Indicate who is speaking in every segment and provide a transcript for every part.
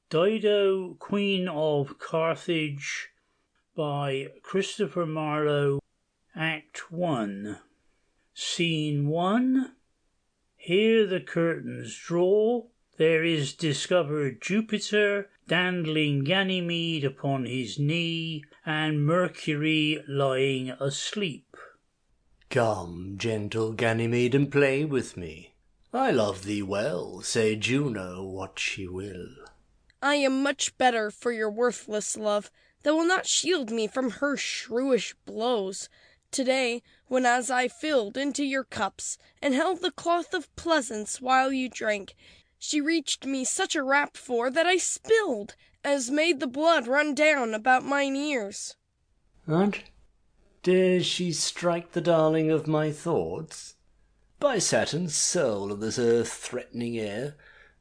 Speaker 1: Dido, Queen of Carthage, by Christopher Marlowe, Act 1. Scene 1. Here the curtains draw. There is discovered Jupiter, dandling Ganymede upon his knee, and Mercury lying asleep.
Speaker 2: Come, gentle Ganymede, and play with me. I love thee well, say Juno what she will.
Speaker 3: I am much better for your worthless love, that will not shield me from her shrewish blows. Today, when as I filled into your cups, and held the cloth of pleasance while you drank, she reached me such a rap for that I spilled, as made the blood run down about mine ears.
Speaker 2: And dares she strike the darling of my thoughts? By Saturn's soul of this earth-threatening air,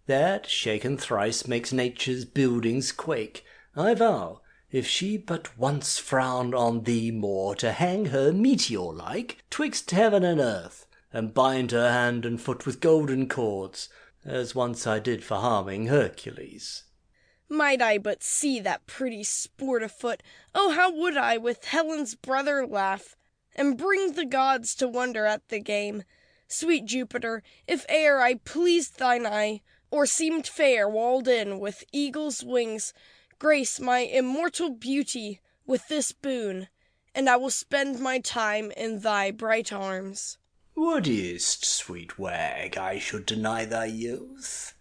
Speaker 2: that, shaken thrice, makes nature's buildings quake, I vow, if she but once frowned on thee more, to hang her meteor-like twixt heaven and earth, and bind her hand and foot with golden cords, as once I did for harming Hercules.
Speaker 3: Might I but see that pretty sport afoot, oh, how would I with Helen's brother laugh, and bring the gods to wonder at the game. Sweet Jupiter, if e'er I pleased thine eye, or seemed fair walled in with eagle's wings, grace my immortal beauty with this boon, and I will spend my time in thy bright arms.
Speaker 2: Wouldst, sweet wag, I should deny thy youth,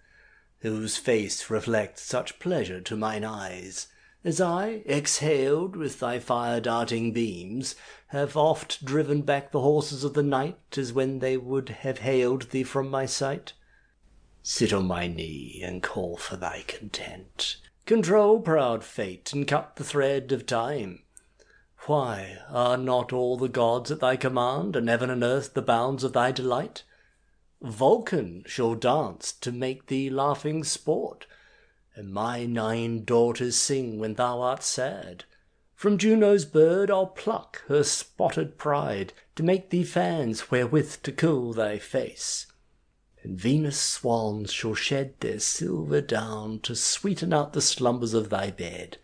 Speaker 2: whose face reflects such pleasure to mine eyes, as I, exhaled with thy fire-darting beams, have oft driven back the horses of the night, as when they would have haled thee from my sight? Sit on my knee, and call for thy content. Control proud fate, and cut the thread of time. Why, are not all the gods at thy command, and heaven and earth the bounds of thy delight? Vulcan shall dance to make thee laughing sport, and my 9 daughters sing when thou art sad. From Juno's bird I'll pluck her spotted pride, to make thee fans wherewith to cool thy face. And Venus' swans shall shed their silver down, to sweeten out the slumbers of thy bed.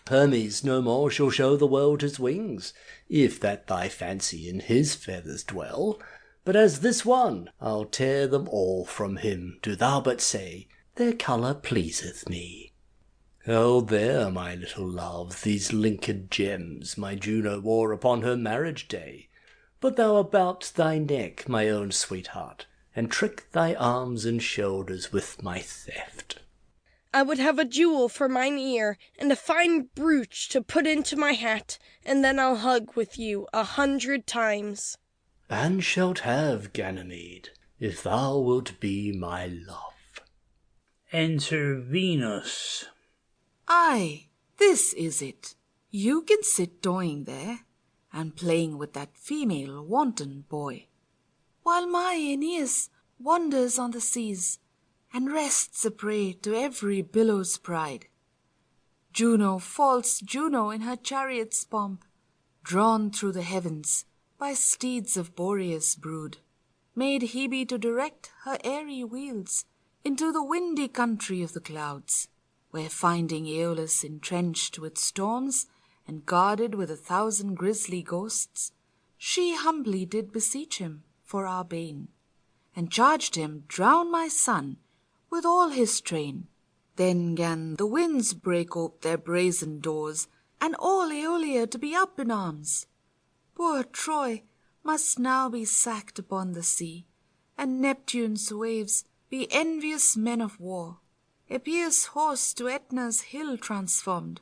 Speaker 2: Hermes no more shall show the world his wings, if that thy fancy in his feathers dwell. But as this one, I'll tear them all from him, do thou but say, their colour pleaseth me. Hold there, my little love, these linked gems my Juno wore upon her marriage day. Put thou about thy neck, my own sweetheart, and trick thy arms and shoulders with my theft.
Speaker 3: I would have a jewel for mine ear, and a fine brooch to put into my hat, and then I'll hug with you 100 times.
Speaker 2: And shalt have, Ganymede, if thou wilt be my love.
Speaker 1: Enter Venus.
Speaker 4: Aye, this is it. You can sit toying there, and playing with that female wanton boy, while my Aeneas wanders on the seas, and rests a prey to every billow's pride. Juno, false Juno in her chariot's pomp, drawn through the heavens by steeds of Boreas' brood, made Hebe to direct her airy wheels into the windy country of the clouds, where finding Aeolus entrenched with storms and guarded with 1,000 grisly ghosts, she humbly did beseech him for our bane, and charged him drown my son with all his train. Then 'gan the winds break ope their brazen doors, and all Aeolia to be up in arms. Poor Troy must now be sacked upon the sea, and Neptune's waves be envious men of war. Epeius' horse to Aetna's hill transformed,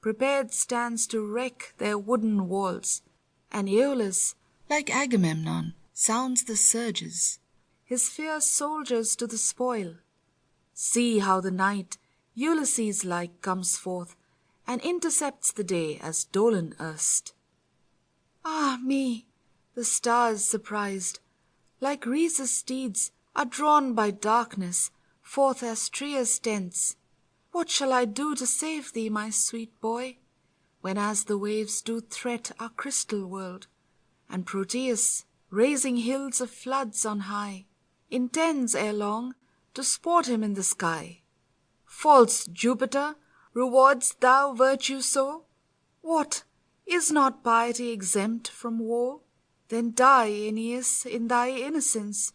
Speaker 4: prepared stands to wreck their wooden walls, and Aeolus, like Agamemnon, sounds the surges, his fierce soldiers to the spoil. See how the night, Ulysses-like, comes forth, and intercepts the day as Dolan erst. Ah me, the stars surprised, like Rhesus steeds, are drawn by darkness forth as Tria's tents. What shall I do to save thee, my sweet boy, when as the waves do threat our crystal world, and Proteus, raising hills of floods on high, intends ere long to sport him in the sky? False Jupiter, reward'st thou virtue so? What, is not piety exempt from woe? Then die, Aeneas, in thy innocence,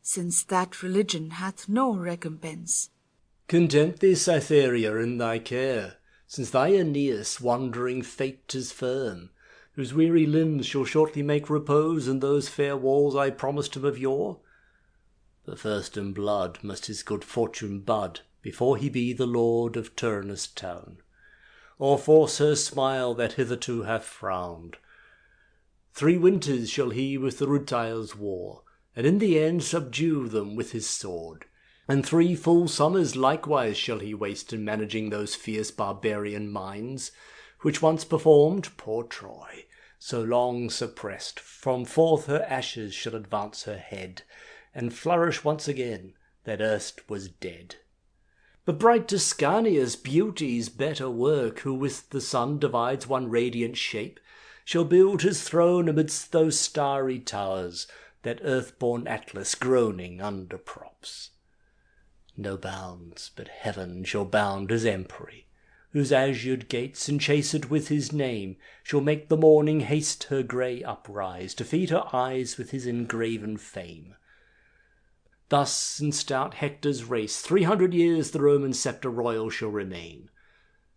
Speaker 4: since that religion hath no recompense.
Speaker 2: Content thee, Cytherea, in thy care, since thy Aeneas wandering fate is firm, whose weary limbs shall shortly make repose in those fair walls I promised him of yore. But first in blood must his good fortune bud, before he be the lord of Turnus town, or force her smile that hitherto hath frowned. 3 winters shall he with the Rutiles war, and in the end subdue them with his sword. And 3 full summers likewise shall he waste in managing those fierce barbarian minds, which once performed, poor Troy, so long suppressed, from forth her ashes shall advance her head, and flourish once again that erst was dead. But bright Ascania's beauty's better work, who with the sun divides one radiant shape, shall build his throne amidst those starry towers, that earth-born Atlas groaning under props. No bounds but heaven shall bound his empery, whose azured gates, enchased with his name, shall make the morning haste her grey uprise, to feed her eyes with his engraven fame. Thus in stout Hector's race 300 years the Roman sceptre royal shall remain,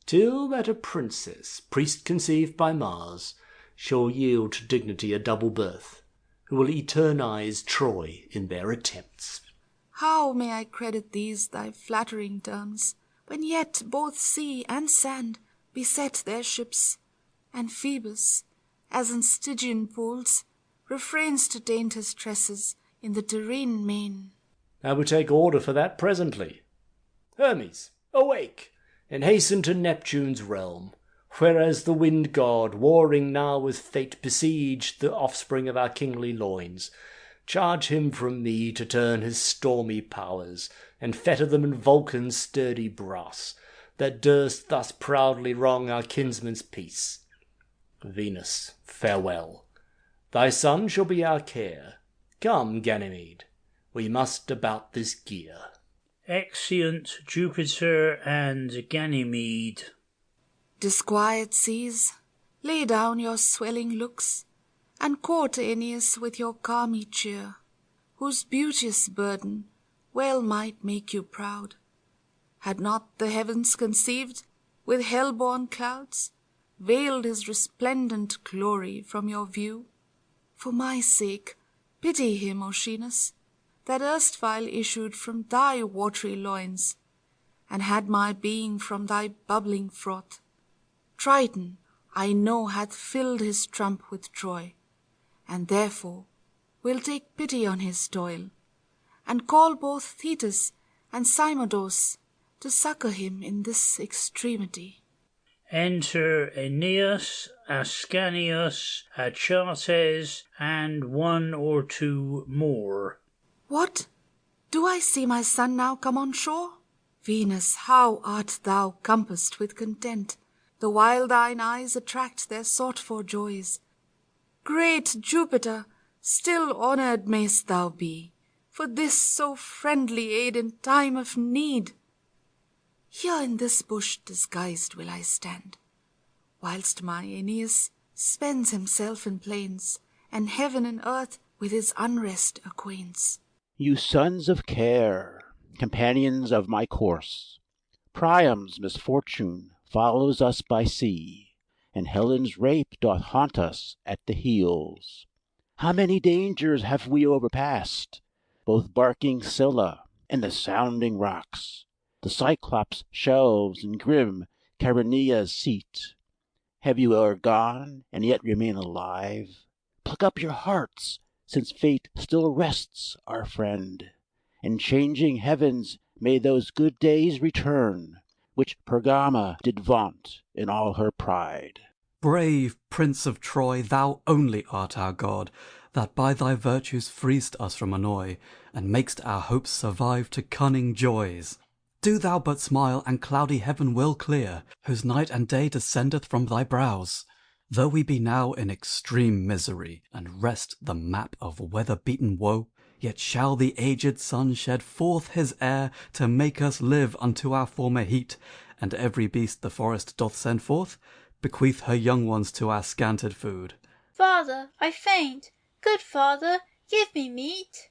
Speaker 2: till that a princess, priest conceived by Mars, shall yield to dignity a double birth, who will eternize Troy in their attempts.
Speaker 4: How may I credit these thy flattering terms, when yet both sea and sand beset their ships, and Phoebus, as in Stygian pools, refrains to taint his tresses in the Tyrrhene main?
Speaker 2: I will take order for that presently. Hermes, awake, and hasten to Neptune's realm, whereas the wind god, warring now with fate, besieged the offspring of our kingly loins. Charge him from me to turn his stormy powers, and fetter them in Vulcan's sturdy brass, that durst thus proudly wrong our kinsman's peace. Venus, farewell. Thy son shall be our care. Come, Ganymede, we must about this gear.
Speaker 1: Exeunt Jupiter and Ganymede.
Speaker 4: Disquiet seas, lay down your swelling looks, and court Aeneas with your calmy cheer, whose beauteous burden well might make you proud. Had not the heavens conceived, with hell-born clouds, veiled his resplendent glory from your view? For my sake, pity him, Oceanus, that erstwhile issued from thy watery loins, and had my being from thy bubbling froth. Triton, I know, hath filled his trump with Troy, and therefore will take pity on his toil, and call both Thetis and Cymodos to succour him in this extremity.
Speaker 1: Enter Aeneas, Ascanius, Achates, and 1 or 2 more.
Speaker 4: What? Do I see my son now come on shore? Venus, how art thou compassed with content, the while thine eyes attract their sought-for joys. Great Jupiter, still honoured mayst thou be, for this so friendly aid in time of need. Here in this bush disguised will I stand, whilst my Aeneas spends himself in plains, and heaven and earth with his unrest acquaints.
Speaker 5: You sons of care, companions of my course, Priam's misfortune follows us by sea, and Helen's rape doth haunt us at the heels. How many dangers have we overpassed, both barking Scylla and the sounding rocks, the Cyclops' shelves and grim Chaeronea's seat. Have you o'ergone, and yet remain alive? Pluck up your hearts, since fate still rests our friend. In changing heavens may those good days return, which Pergama did vaunt in all her pride.
Speaker 6: Brave Prince of Troy, thou only art our god, that by thy virtues freest us from annoy, and makest our hopes survive to cunning joys. Do thou but smile, and cloudy heaven will clear, whose night and day descendeth from thy brows. Though we be now in extreme misery, and rest the map of weather-beaten woe, Yet shall the aged sun shed forth his air to make us live unto our former heat, and every beast the forest doth send forth bequeath her young ones to our scanted food.
Speaker 7: Father, I faint. Good father, give me meat.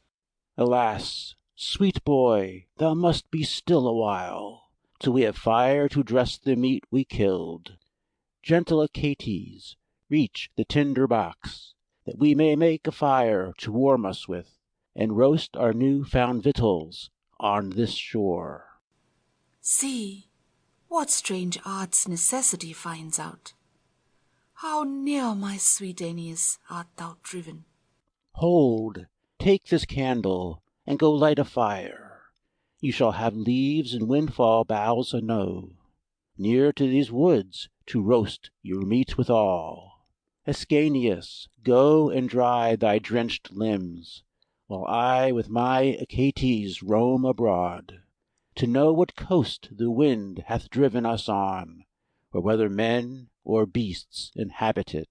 Speaker 5: Alas, sweet boy, thou must be still a while, till we have fire to dress the meat we killed. Gentle Achates, reach the tinder box, that we may make a fire to warm us with, and roast our new-found victuals on this shore.
Speaker 4: See, what strange arts necessity finds out. How near, my sweet Aeneas, art thou driven?
Speaker 5: Hold, take this candle, and go light a fire. You shall have leaves and windfall boughs enow, near to these woods to roast your meat withal. Ascanius, go and dry thy drenched limbs, while I with my Achates roam abroad, to know what coast the wind hath driven us on, or whether men or beasts inhabit it.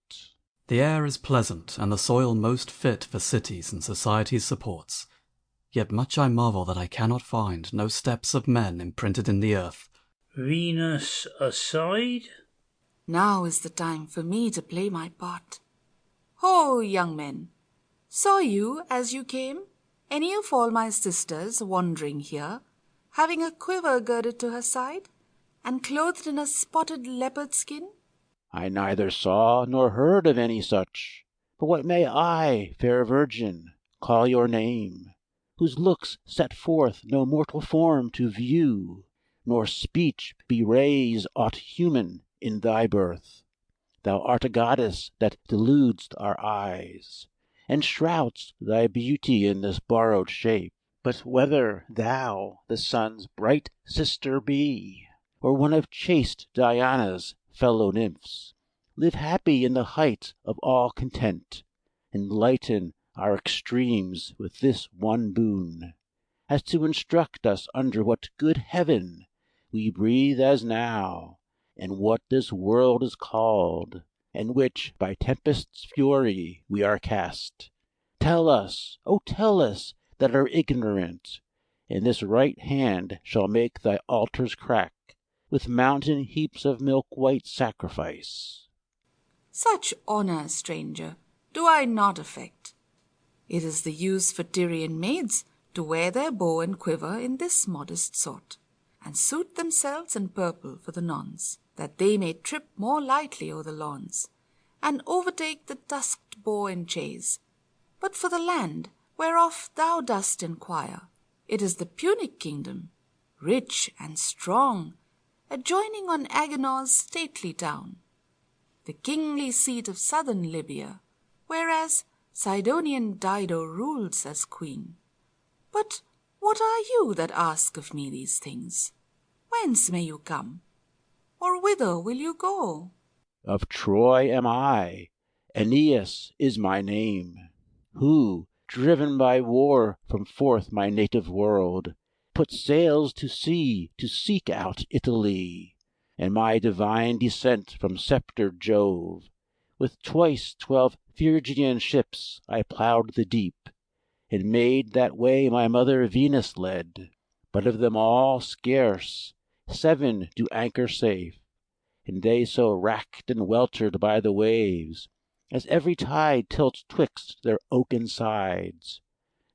Speaker 6: The air is pleasant, and the soil most fit for cities and society's supports. Yet much I marvel that I cannot find no steps of men imprinted in the earth.
Speaker 1: Venus aside?
Speaker 4: Now is the time for me to play my part. Ho, young men! Saw you, as you came, any of all my sisters wandering here, having a quiver girded to her side, and clothed in a spotted leopard skin?
Speaker 5: I neither saw nor heard of any such. But what may I, fair virgin, call your name, whose looks set forth no mortal form to view, nor speech beways aught human in thy birth? Thou art a goddess that deludest our eyes, and shroud'st thy beauty in this borrowed shape. But whether thou the sun's bright sister be, or one of chaste Diana's fellow nymphs, live happy in the height of all content, and lighten our extremes with this one boon, as to instruct us under what good heaven we breathe as now, and what this world is called, and which by tempest's fury we are cast. Tell us, oh tell us, that are ignorant, and this right hand shall make thy altars crack with mountain heaps of milk-white sacrifice.
Speaker 4: Such honour, stranger, do I not affect. It is the use for Tyrian maids to wear their bow and quiver in this modest sort, and suit themselves in purple for the nonce, that they may trip more lightly o'er the lawns, and overtake the tusked boar in chase. But for the land whereof thou dost enquire, it is the Punic kingdom, rich and strong, adjoining on Agenor's stately town, the kingly seat of southern Libya, whereas Sidonian Dido rules as queen. But what are you that ask of me these things? Whence may you come? Or whither will you go?
Speaker 5: Of Troy am I, Aeneas is my name, who, driven by war from forth my native world, put sails to sea to seek out Italy, and my divine descent from sceptred Jove. With twice 12 Phrygian ships I ploughed the deep, and made that way my mother Venus led. But of them all scarce 7 do anchor safe, and they so racked and weltered by the waves, as every tide tilts twixt their oaken sides,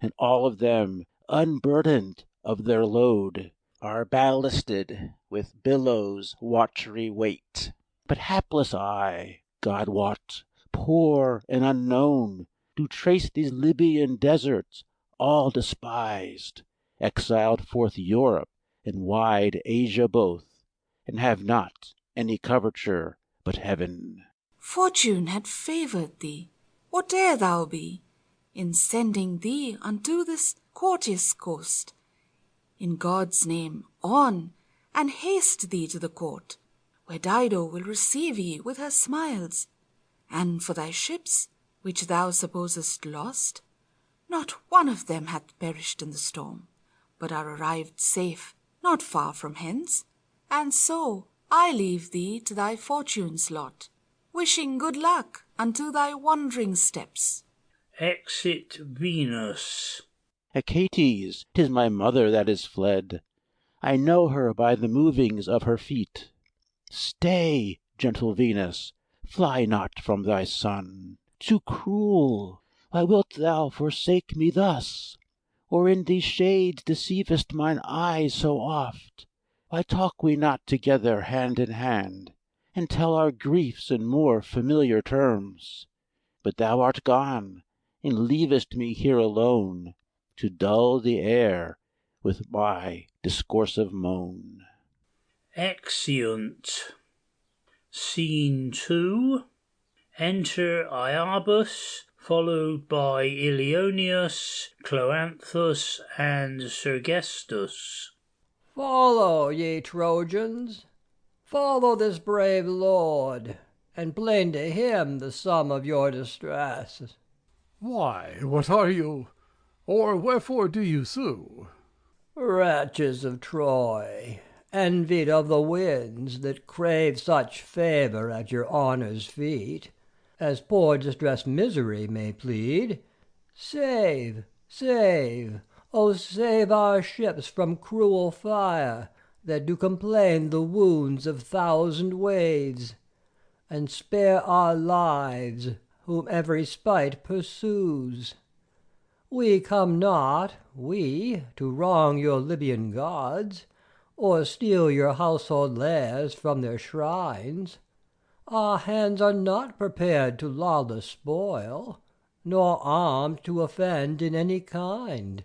Speaker 5: and all of them, unburdened of their load, are ballasted with billows' watery weight. But hapless I, God wot, poor and unknown, do trace these Libyan deserts, all despised, exiled forth Europe and wide Asia both, and have not any coverture but heaven.
Speaker 4: Fortune had favoured thee, whate'er thou be, in sending thee unto this courteous coast. In God's name, on, and haste thee to the court, where Dido will receive thee with her smiles. And for thy ships, which thou supposest lost, not one of them hath perished in the storm, but are arrived safe, not far from hence. And so I leave thee to thy fortune's lot, wishing good luck unto thy wandering steps.
Speaker 1: Exit Venus.
Speaker 5: Achates, 'tis my mother that is fled. I know her by the movings of her feet. Stay, gentle Venus, fly not from thy son. Too cruel! Why wilt thou forsake me thus? Or in these shades deceivest mine eyes so oft? Why talk we not together hand in hand, and tell our griefs in more familiar terms? But thou art gone, and leavest me here alone, to dull the air with my discoursive moan.
Speaker 1: Exeunt. Scene 2. Enter Iarbas, followed by Ilioneus, Cloanthus, and Sergestus.
Speaker 8: Follow, ye Trojans, follow this brave lord, and plain to him the sum of your distress.
Speaker 9: Why, what are you, or wherefore do you sue?
Speaker 8: Wretches of Troy, envied of the winds, that crave such favour at your honour's feet, as poor distressed misery may plead, save, save, oh save our ships from cruel fire, that do complain the wounds of thousand waves, and spare our lives, whom every spite pursues. We come not, we, to wrong your Libyan gods, or steal your household lares from their shrines. Our hands are not prepared to lawless spoil, nor armed to offend in any kind.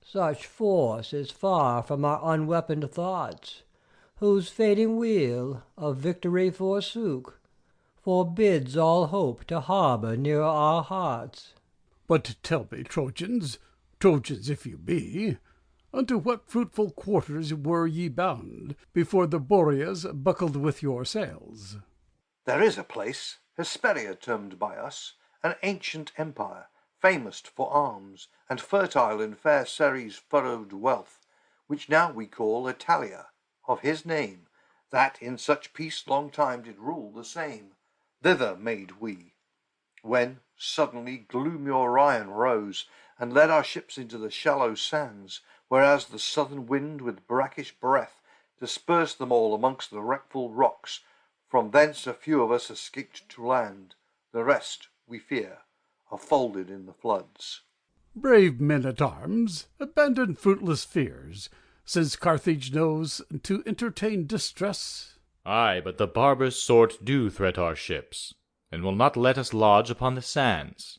Speaker 8: Such force is far from our unweaponed thoughts, whose fading wheel of victory forsook forbids all hope to harbour near our hearts.
Speaker 9: But tell me, Trojans, Trojans if you be, unto what fruitful quarters were ye bound, before the Boreas buckled with your sails?
Speaker 10: There is a place, Hesperia termed by us, an ancient empire, famous for arms, and fertile in fair Ceres' furrowed wealth, which now we call Italia, of his name, that in such peace long time did rule the same. Thither made we, when suddenly gloomy Orion rose, and led our ships into the shallow sands, whereas the southern wind with brackish breath dispersed them all amongst the wreckful rocks. From thence a few of us escaped to land, the rest, we fear, are folded in the floods.
Speaker 9: Brave men-at-arms, abandon fruitless fears, since Carthage knows to entertain distress.
Speaker 11: Ay, but the barbarous sort do threat our ships, and will not let us lodge upon the sands.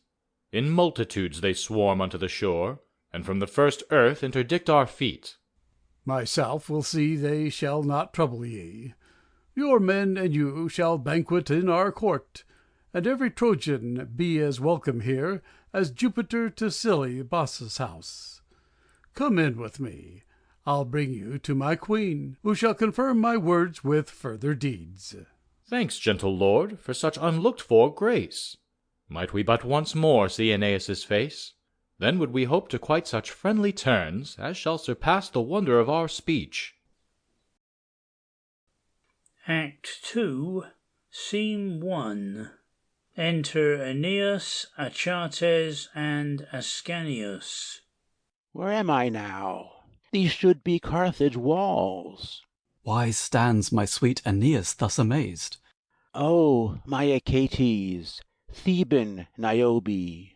Speaker 11: In multitudes they swarm unto the shore, and from the first earth interdict our feet.
Speaker 9: Myself will see they shall not trouble ye. Your men and you shall banquet in our court, and every Trojan be as welcome here as Jupiter to silly Bacchus' house. Come in with me. I'll bring you to my queen, who shall confirm my words with further deeds.
Speaker 11: Thanks, gentle lord, for such unlooked-for grace. Might we but once more see Aeneas' face, then would we hope to quite such friendly turns as shall surpass the wonder of our speech.
Speaker 1: Act 2, Scene 1. Enter Aeneas, Achates, and Ascanius.
Speaker 5: Where am I now? These should be Carthage walls.
Speaker 6: Why stands my sweet Aeneas thus amazed?
Speaker 5: O my Achates, Theban Niobe,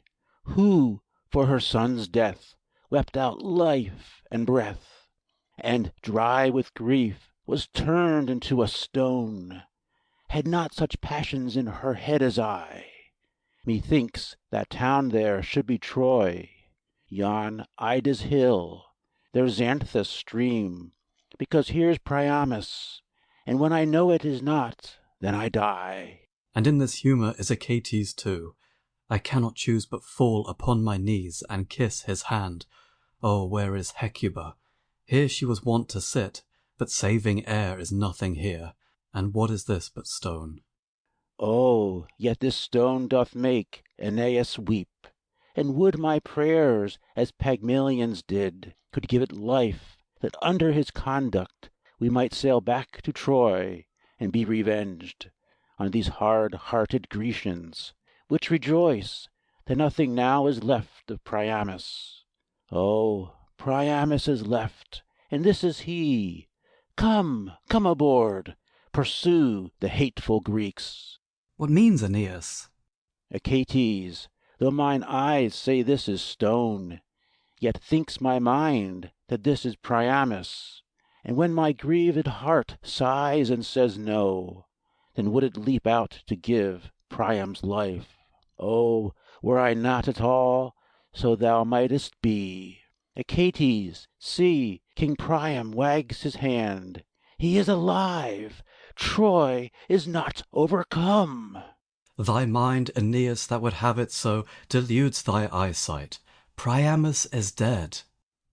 Speaker 5: who for her son's death wept out life and breath, and dry with grief was turned into a stone, had not such passions in her head as I. Methinks that town there should be Troy, yon Ida's hill, their Xanthus stream, because here's Priamus, and when I know it is not, then I die.
Speaker 6: And in this humour is Achates too. I cannot choose but fall upon my knees and kiss his hand. Oh, where is Hecuba? Here she was wont to sit, but saving air is nothing here. And what is this but stone?
Speaker 5: Oh, yet this stone doth make Aeneas weep, and would my prayers, as Pygmalion's did, could give it life, that under his conduct we might sail back to Troy, and be revenged on these hard-hearted Grecians, which rejoice that nothing now is left of Priamus. Oh, Priamus is left, and this is he. Come, come aboard, pursue the hateful Greeks.
Speaker 6: What means Aeneas?
Speaker 5: Achates, though mine eyes say this is stone, yet thinks my mind that this is Priamus. And when my grieved heart sighs and says no, then would it leap out to give Priam's life. Oh, were I not at all, so thou mightest be. Achates, see, King Priam wags his hand. He is alive. Troy is not overcome.
Speaker 6: Thy mind, Aeneas, that would have it so, deludes thy eyesight. Priamus is dead.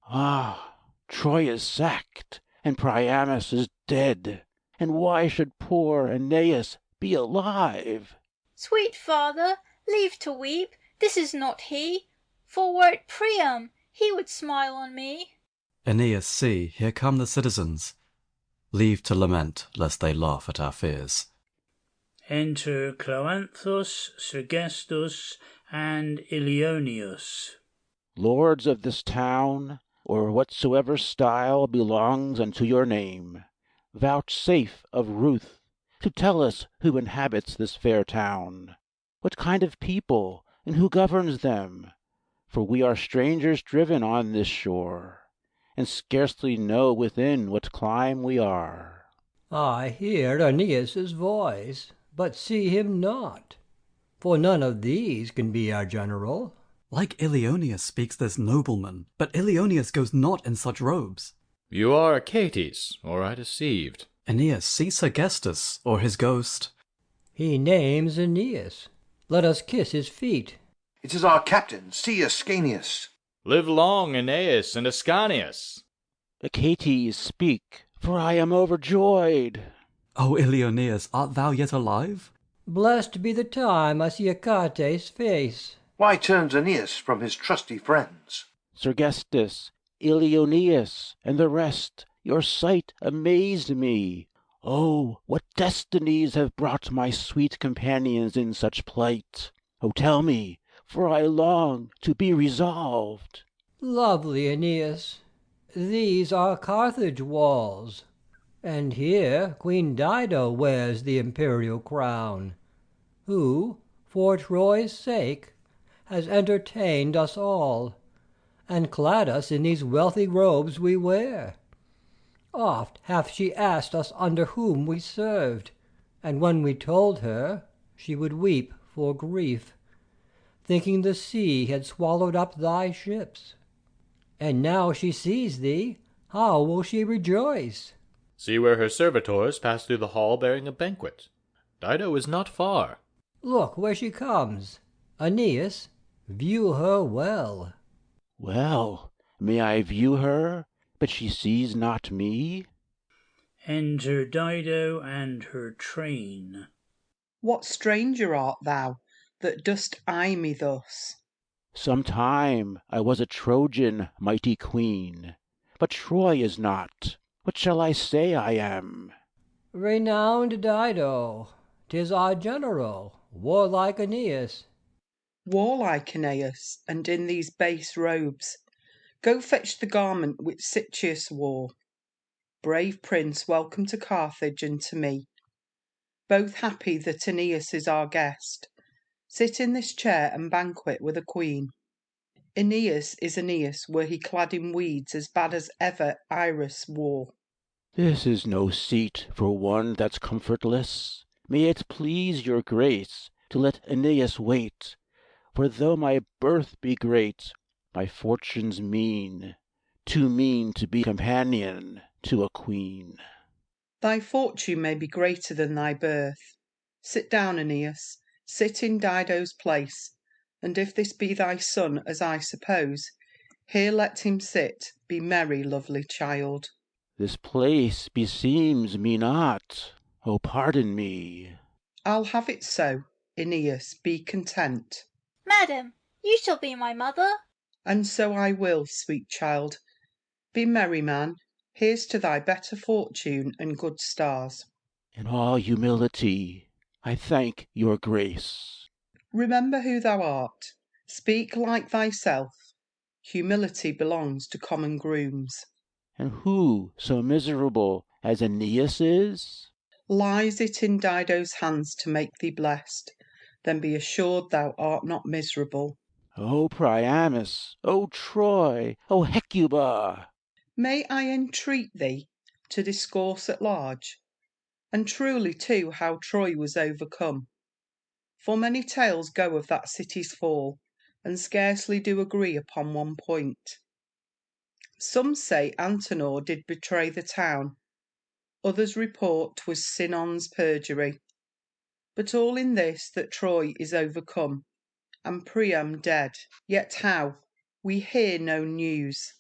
Speaker 5: Ah, Troy is sacked, and Priamus is dead. And why should poor Aeneas be alive?
Speaker 7: Sweet father, leave to weep, this is not he. For were it Priam, he would smile on me.
Speaker 6: Aeneas, see, here come the citizens. Leave to lament, lest they laugh at our fears.
Speaker 1: Enter Cloanthus, Sergestus, and Ilioneus.
Speaker 5: Lords of this town, or whatsoever style belongs unto your name, vouchsafe of ruth to tell us who inhabits this fair town, what kind of people, and who governs them. For we are strangers driven on this shore, and scarcely know within what clime we are.
Speaker 8: I hear Aeneas's voice, but see him not, for none of these can be our general.
Speaker 6: Like Ilioneus speaks this nobleman, but Ilioneus goes not in such robes.
Speaker 11: You are Achates, or I deceived.
Speaker 6: Aeneas, see Sergestus, or his ghost.
Speaker 8: He names Aeneas. Let us kiss his feet.
Speaker 10: It is our captain, see Ascanius.
Speaker 11: Live long, Aeneas and Ascanius.
Speaker 5: Achates, speak, for I am overjoyed.
Speaker 6: O Ilioneus, art thou yet alive?
Speaker 8: Blessed be the time I see Achates' face.
Speaker 10: Why turns Aeneas from his trusty friends?
Speaker 5: Sergestus, Ilioneus, and the rest, your sight amazed me. Oh, what destinies have brought my sweet companions in such plight? Oh, tell me, for I long to be resolved.
Speaker 8: Lovely Aeneas, these are Carthage walls, and here Queen Dido wears the imperial crown, who, for Troy's sake, has entertained us all, and clad us in these wealthy robes we wear. Oft hath she asked us under whom we served, and when we told her, she would weep for grief, thinking the sea had swallowed up thy ships. And now she sees thee, how will she rejoice?
Speaker 11: See where her servitors pass through the hall bearing a banquet. Dido is not far.
Speaker 8: Look where she comes. Aeneas, view her well.
Speaker 5: Well, may I view her, but she sees not me?
Speaker 1: Enter Dido and her train.
Speaker 12: What stranger art thou, that dost eye me thus?
Speaker 5: Sometime I was a Trojan, mighty queen, but Troy is not. What shall I say I am?
Speaker 8: Renowned Dido, 'tis our general, warlike Aeneas.
Speaker 12: Warlike Aeneas, and in these base robes. Go fetch the garment which Sitius wore. Brave prince, welcome to Carthage and to me. Both happy that Aeneas is our guest. Sit in this chair and banquet with a queen. Aeneas is Aeneas were he clad in weeds as bad as ever Iris wore.
Speaker 5: This is no seat for one that's comfortless. May it please your grace to let Aeneas wait, for though my birth be great, my fortune's mean, too mean to be companion to a queen.
Speaker 12: Thy fortune may be greater than thy birth. Sit down, Aeneas, sit in Dido's place, and if this be thy son, as I suppose, here let him sit, be merry, lovely child.
Speaker 5: This place beseems me not, oh pardon me.
Speaker 12: I'll have it so, Aeneas, be content.
Speaker 7: Madam, you shall be my mother.
Speaker 12: And so I will, sweet child. Be merry, man, here's to thy better fortune and good stars.
Speaker 5: In all humility, I thank your grace.
Speaker 12: Remember who thou art. Speak like thyself. Humility belongs to common grooms.
Speaker 5: And who so miserable as Aeneas is?
Speaker 12: Lies it in Dido's hands to make thee blessed, then be assured thou art not miserable.
Speaker 5: O Priamus, O Troy, O Hecuba!
Speaker 12: May I entreat thee to discourse at large, and truly too how Troy was overcome? For many tales go of that city's fall, and scarcely do agree upon one point. Some say Antenor did betray the town, others report 'twas Sinon's perjury. But all in this, that Troy is overcome, and Priam dead. Yet how? We hear no news.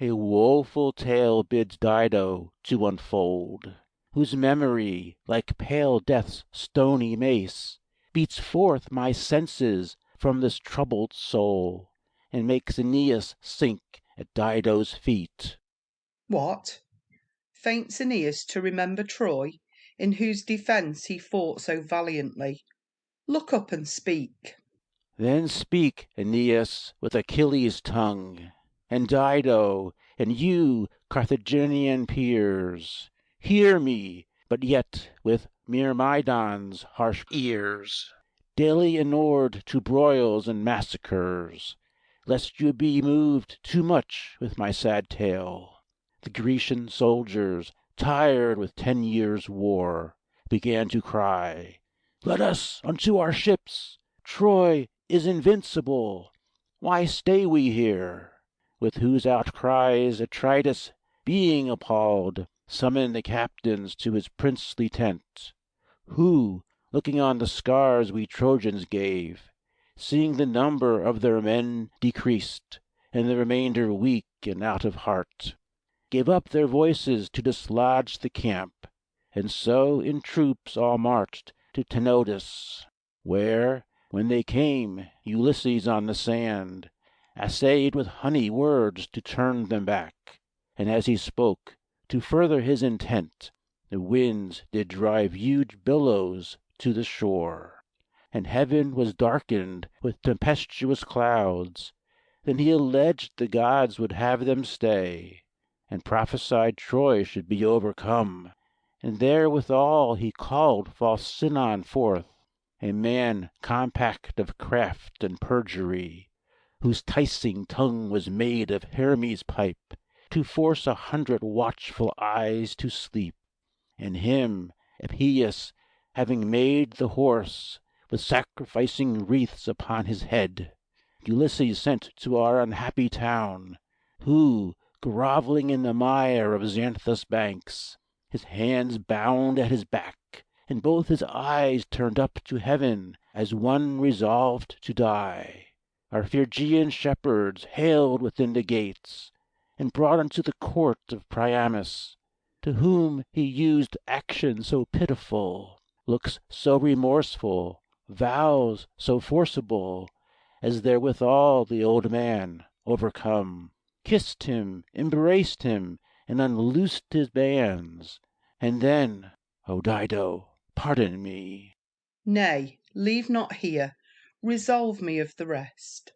Speaker 5: A woeful tale bids Dido to unfold, whose memory, like pale death's stony mace, beats forth my senses from this troubled soul, and makes Aeneas sink at Dido's feet.
Speaker 12: What? Faints Aeneas to remember Troy, in whose defence he fought so valiantly? Look up and speak.
Speaker 5: Then speak, Aeneas, with Achilles' tongue, and Dido, and you, Carthaginian peers, hear me, but yet with Myrmidon's harsh ears, daily inured to broils and massacres, lest you be moved too much with my sad tale. The Grecian soldiers, tired with 10 years' war, began to cry, "Let us unto our ships! Troy is invincible! Why stay we here?" With whose outcries Atrides, being appalled, summoned the captains to his princely tent, who, looking on the scars we Trojans gave, seeing the number of their men decreased, and the remainder weak and out of heart, gave up their voices to dislodge the camp, and so in troops all marched to Tenedos, where, when they came, Ulysses on the sand essayed with honey words to turn them back, and as he spoke, to further his intent, the winds did drive huge billows to the shore, and heaven was darkened with tempestuous clouds. Then he alleged the gods would have them stay, and prophesied Troy should be overcome, and therewithal he called false Sinon forth, a man compact of craft and perjury, whose 'ticing tongue was made of Hermes' pipe, to force 100 watchful eyes to sleep. And him, Epeus, having made the horse, with sacrificing wreaths upon his head, Ulysses sent to our unhappy town, who, grovelling in the mire of Xanthus' banks, his hands bound at his back, and both his eyes turned up to heaven, as one resolved to die, our Phrygian shepherds hailed within the gates, and brought unto the court of Priamus, to whom he used action so pitiful, looks so remorseful, vows so forcible, as therewithal the old man, overcome, kissed him, embraced him, and unloosed his bands, and then, O Dido, pardon me.
Speaker 12: Nay, leave not here. Resolve me of the rest.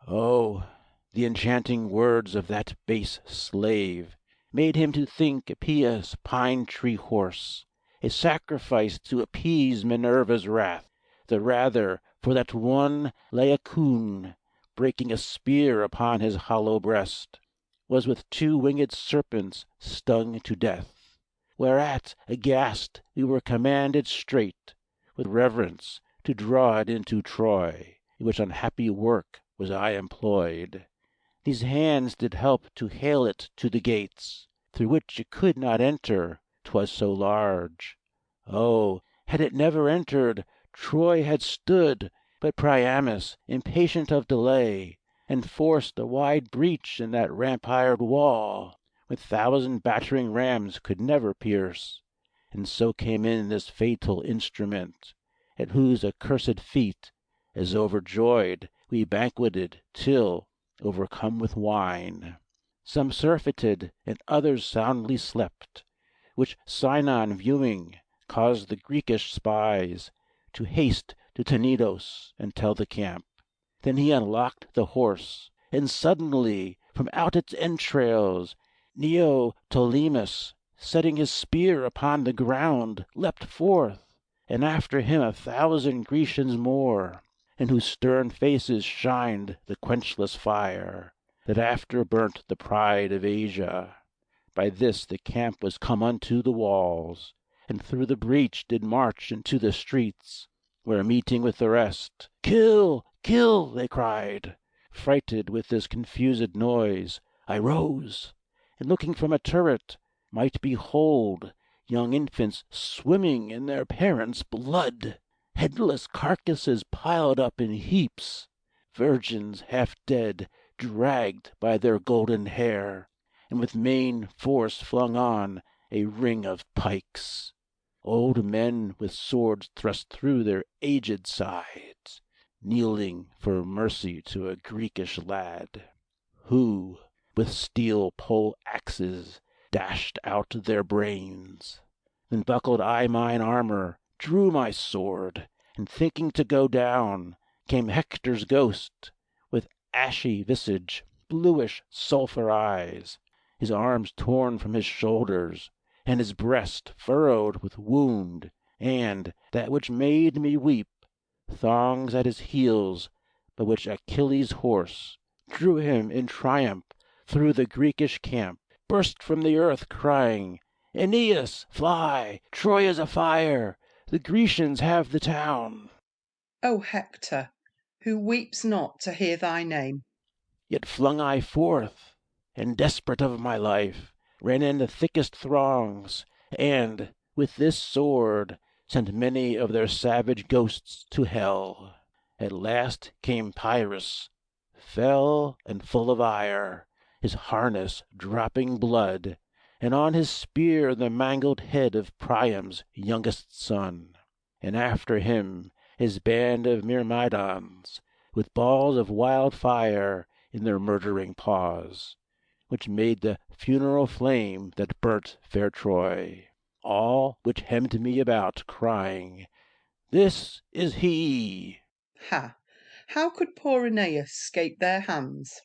Speaker 5: Oh, the enchanting words of that base slave made him to think Epeus' pine-tree horse a sacrifice to appease Minerva's wrath, the rather for that one Laocoon, breaking a spear upon his hollow breast, was with 2 winged serpents stung to death, whereat, aghast, we were commanded straight, with reverence, to draw it into Troy, in which unhappy work was I employed. These hands did help to hale it to the gates, through which it could not enter, 'twas so large. Oh, had it never entered, Troy had stood, but Priamus, impatient of delay, and forced a wide breach in that rampired wall, with 1,000 battering rams could never pierce, and so came in this fatal instrument, at whose accursed feet, as overjoyed, we banqueted, till, overcome with wine, some surfeited, and others soundly slept, which Sinon viewing, caused the Greekish spies to haste to Tenedos and tell the camp. Then he unlocked the horse, and suddenly from out its entrails Neoptolemus, setting his spear upon the ground, leapt forth, and after him 1,000 Grecians more, in whose stern faces shined the quenchless fire, that after burnt the pride of Asia. By this the camp was come unto the walls, and through the breach did march into the streets, where meeting with the rest, "Kill, kill," they cried. Frighted with this confused noise, I rose, and looking from a turret, might behold young infants swimming in their parents' blood, headless carcasses piled up in heaps, virgins half dead, dragged by their golden hair, and with main force flung on a ring of pikes. Old men with swords thrust through their aged sides, kneeling for mercy to a Greekish lad, who, with steel pole-axes, dashed out their brains. Then buckled I mine armor, drew my sword, and thinking to go down, came Hector's ghost, with ashy visage, bluish sulphur eyes, his arms torn from his shoulders, and his breast furrowed with wound, and, that which made me weep, thongs at his heels, by which Achilles' horse drew him in triumph through the Greekish camp, burst from the earth, crying, "Aeneas, fly! Troy is afire! The Grecians have the town!"
Speaker 12: O Hector, who weeps not to hear thy name!
Speaker 5: Yet flung I forth, and desperate of my life, ran in the thickest throngs, and, with this sword, sent many of their savage ghosts to hell. At last came Pyrrhus, fell and full of ire, his harness dropping blood, and on his spear the mangled head of Priam's youngest son, and after him his band of Myrmidons, with balls of wildfire in their murdering paws, which made the funeral flame that burnt fair Troy, all which hemmed me about, crying, "This is he!"
Speaker 12: Ha! How could poor Aeneas escape their hands?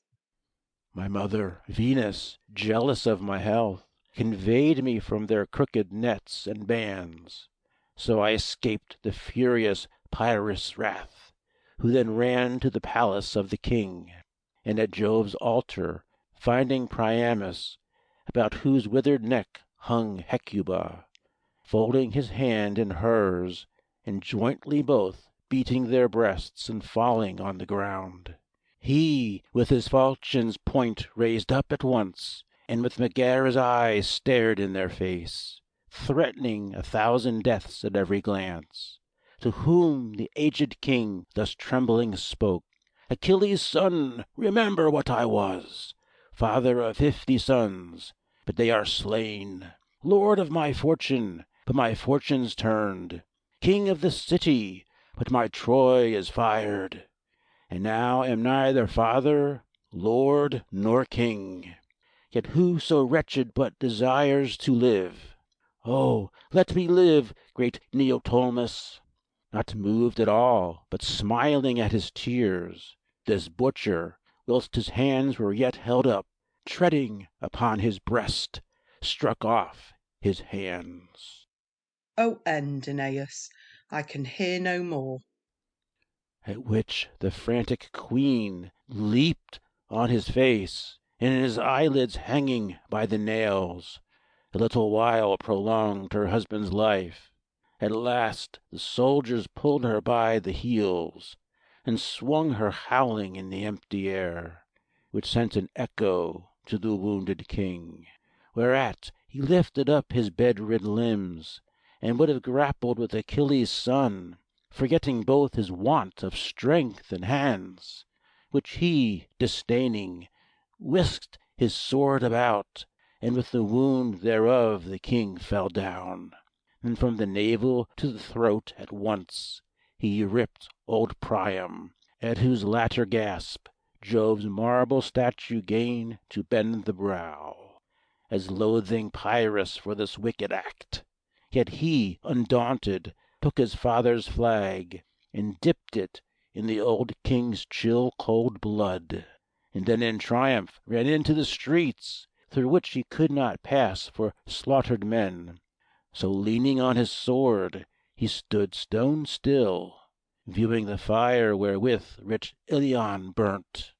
Speaker 5: My mother, Venus, jealous of my health, conveyed me from their crooked nets and bands. So I escaped the furious Pyrrhus' wrath, who then ran to the palace of the king, and at Jove's altar, finding Priamus, about whose withered neck hung Hecuba, folding his hand in hers, and jointly both beating their breasts and falling on the ground. He, with his falchion's point raised up at once, and with Megaera's eyes stared in their face, threatening 1,000 deaths at every glance. To whom the aged king thus trembling spoke, "Achilles' son, remember what I was, father of 50 sons, but they are slain, lord of my fortune, but my fortune's turned, king of the city, but my Troy is fired. And now am neither father, lord, nor king. Yet who so wretched but desires to live? Oh, let me live, great Neoptolemus!" Not moved at all, but smiling at his tears, this butcher, whilst his hands were yet held up, treading upon his breast, struck off his hands.
Speaker 12: O end, Aeneas, I can hear no more.
Speaker 5: At which the frantic queen leaped on his face, and his eyelids hanging by the nails, a little while prolonged her husband's life. At last the soldiers pulled her by the heels, and swung her howling in the empty air, which sent an echo to the wounded king, whereat he lifted up his bedridden limbs, and would have grappled with Achilles' son, forgetting both his want of strength and hands, which he, disdaining, whisked his sword about, and with the wound thereof the king fell down. Then from the navel to the throat at once he ripped old Priam, at whose latter gasp Jove's marble statue gained to bend the brow, as loathing Pyrrhus for this wicked act. Yet he, undaunted, took his father's flag, and dipped it in the old king's chill cold blood, and then in triumph ran into the streets, through which he could not pass for slaughtered men. So leaning on his sword, he stood stone still, viewing the fire wherewith rich Ilion burnt.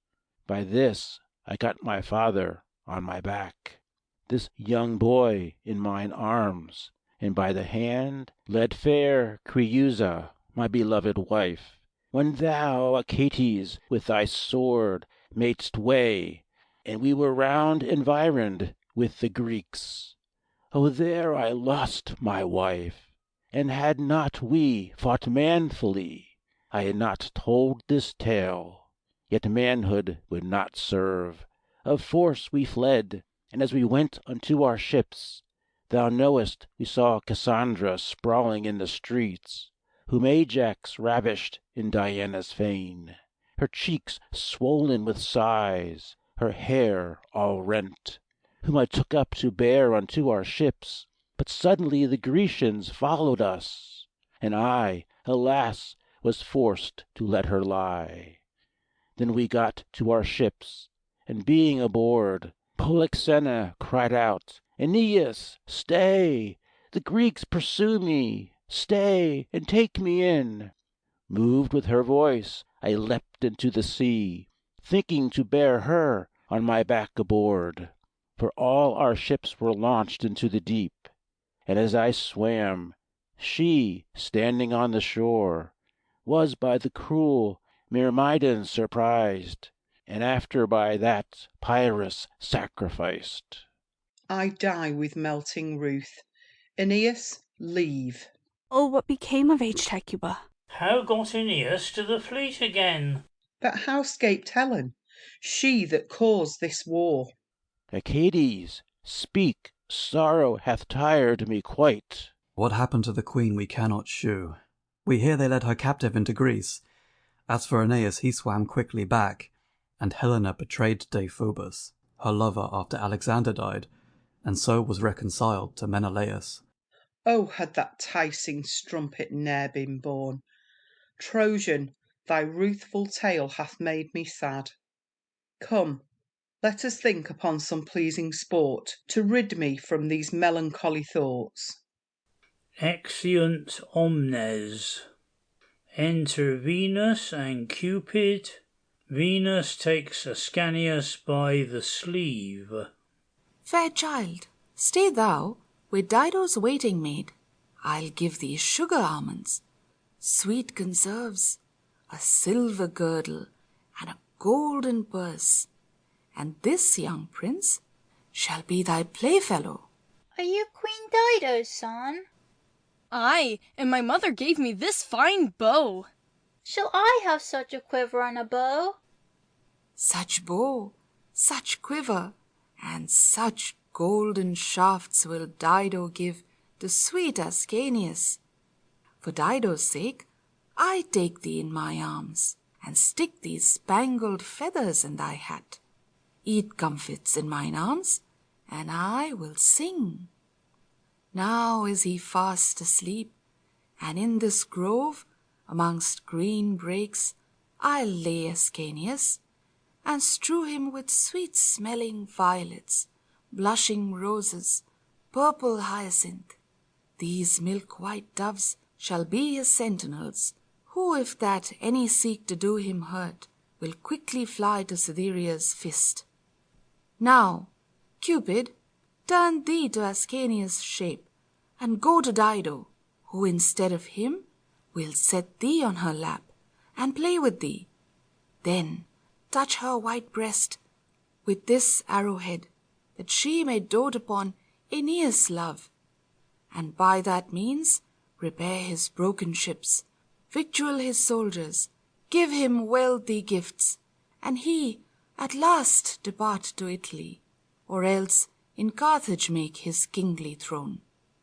Speaker 5: By this I got my father on my back, this young boy in mine arms, and by the hand led fair Creusa, my beloved wife. When thou, Achates, with thy sword madest way, and we were round environed with the Greeks, oh, there I lost my wife. And had not we fought manfully, I had not told this tale. Yet manhood would not serve. Of force we fled, and as we went unto our ships, thou knowest we saw Cassandra sprawling in the streets, whom Ajax ravished in Diana's fane, her cheeks swollen with sighs, her hair all rent, whom I took up to bear unto our ships. But suddenly the Grecians followed us, and I, alas, was forced to let her lie. Then we got to our ships, and being aboard, Polyxena cried out, Aeneas, stay! The Greeks pursue me! Stay, and take me in! Moved with her voice, I leapt into the sea, thinking to bear her on my back aboard. For all our ships were launched into the deep, and as I swam, she, standing on the shore, was by the cruel Myrmidons surprised, and after by that Pyrrhus sacrificed.
Speaker 12: I die with melting ruth. Aeneas, leave.
Speaker 13: Oh, what became of aged Hecuba?
Speaker 1: How got Aeneas to the fleet again?
Speaker 12: But how scaped Helen, she that caused this war?
Speaker 5: Achates, speak, sorrow hath tired me quite.
Speaker 6: What happened to the queen we cannot shew. We hear they led her captive into Greece. As for Aeneas, he swam quickly back, and Helena betrayed Deiphobus, her lover after Alexander died, and so was reconciled to Menelaus.
Speaker 12: Oh, had that ticing strumpet ne'er been born! Trojan, thy ruthful tale hath made me sad. Come, let us think upon some pleasing sport, to rid me from these melancholy thoughts.
Speaker 1: Exeunt omnes. Enter Venus and Cupid. Venus takes Ascanius by the sleeve.
Speaker 4: Fair child, stay thou with Dido's waiting maid. I'll give thee sugar almonds, sweet conserves, a silver girdle, and a golden purse. And this young prince shall be thy playfellow.
Speaker 7: Are you Queen Dido's son?
Speaker 3: Aye, and my mother gave me this fine bow.
Speaker 7: Shall I have such a quiver and a bow?
Speaker 4: Such bow, such quiver, and such golden shafts will Dido give to sweet Ascanius. For Dido's sake, I take thee in my arms, and stick these spangled feathers in thy hat. Eat comfits in mine arms, and I will sing. Now is he fast asleep, and in this grove, amongst green brakes, I'll lay Ascanius, and strew him with sweet-smelling violets, blushing roses, purple hyacinth. These milk-white doves shall be his sentinels, who, if that any seek to do him hurt, will quickly fly to Cytherea's fist. Now, Cupid, turn thee to Ascanius' shape, and go to Dido, who instead of him will set thee on her lap, and play with thee. Then touch her white breast with this arrowhead, that she may dote upon Aeneas' love, and by that means repair his broken ships, victual his soldiers, give him wealthy gifts, and he at last depart to Italy, or else in Carthage make his kingly throne.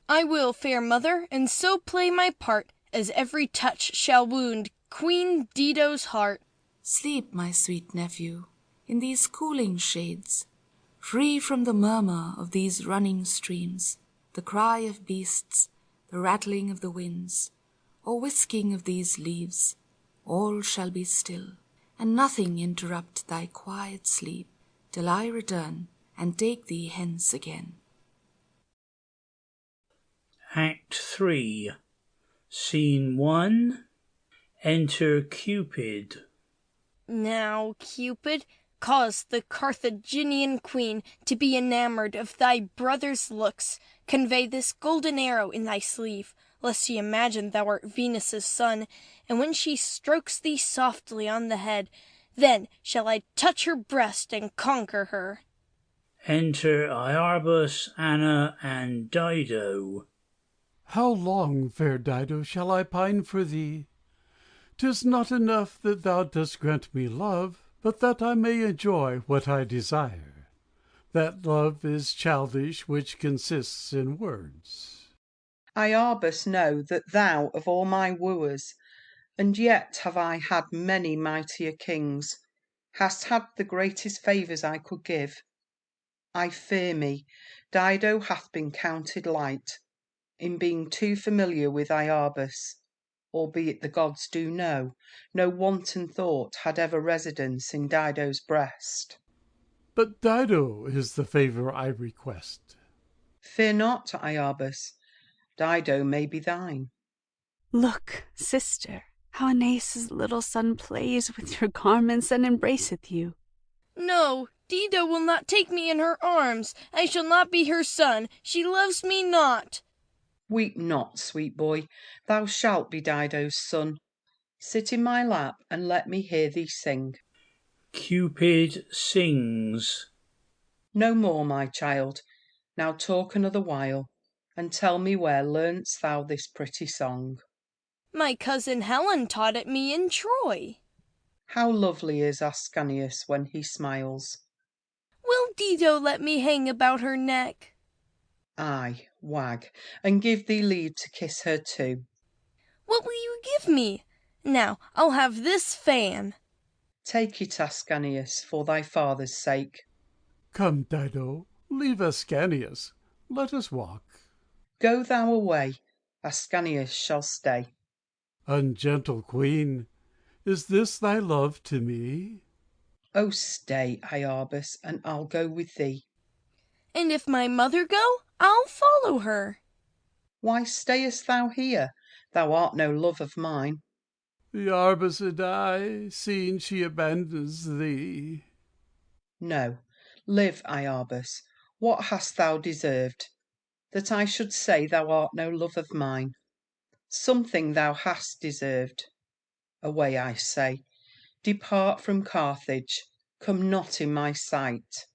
Speaker 3: I will, fair mother, and so play my part, as every touch shall wound Queen Dido's heart.
Speaker 4: Sleep, my sweet nephew, in these cooling shades, free from the murmur of these running streams, the cry of beasts, the rattling of the winds, or whisking of these leaves. All shall be still, and nothing interrupt thy quiet sleep, till I return and take thee hence again.
Speaker 1: Act 3, Scene 1. Enter Cupid.
Speaker 3: Now, Cupid, cause the Carthaginian queen to be enamoured of thy brother's looks. Convey this golden arrow in thy sleeve, lest she imagine thou art Venus' son, and when she strokes thee softly on the head, then shall I touch her breast and conquer her.
Speaker 1: Enter Iarbas, Anna, and Dido.
Speaker 9: How long, fair Dido, shall I pine for thee? 'Tis not enough that thou dost grant me love, but that I may enjoy what I desire. That love is childish which consists in words.
Speaker 12: Iarbas, know that thou of all my wooers, and yet have I had many mightier kings, hast had the greatest favours I could give. I fear me, Dido hath been counted light, in being too familiar with Iarbas, albeit the gods do know, no wanton thought had ever residence in Dido's breast.
Speaker 9: But Dido is the favour I request.
Speaker 12: Fear not, Iarbas, Dido may be thine.
Speaker 13: Look, sister, how Aeneas' little son plays with your garments and embraceth you.
Speaker 3: No, Dido will not take me in her arms. I shall not be her son. She loves me not.
Speaker 12: Weep not, sweet boy, thou shalt be Dido's son. Sit in my lap and let me hear thee sing.
Speaker 1: Cupid sings.
Speaker 12: No more, my child, now talk another while, and tell me where learn'st thou this pretty song?
Speaker 3: My cousin Helen taught it me in Troy.
Speaker 12: How lovely is Ascanius when he smiles.
Speaker 3: Will Dido let me hang about her neck?
Speaker 12: Ay, wag, and give thee leave to kiss her too.
Speaker 3: What will you give me? Now, I'll have this fan.
Speaker 12: Take it, Ascanius, for thy father's sake.
Speaker 9: Come, Dido, leave Ascanius. Let us walk.
Speaker 12: Go thou away, Ascanius shall stay.
Speaker 9: Ungentle queen, is this thy love to me?
Speaker 12: Oh, stay, Iarbas, and I'll go with thee.
Speaker 3: And if my mother go, I'll follow her.
Speaker 12: Why stayest thou here? Thou art no love of mine.
Speaker 9: Iarbas and I, seeing she abandons thee.
Speaker 12: No, live, Iarbas. What hast thou deserved? That I should say thou art no love of mine. Something thou hast deserved. Away, I say. Depart from Carthage. Come not in my sight.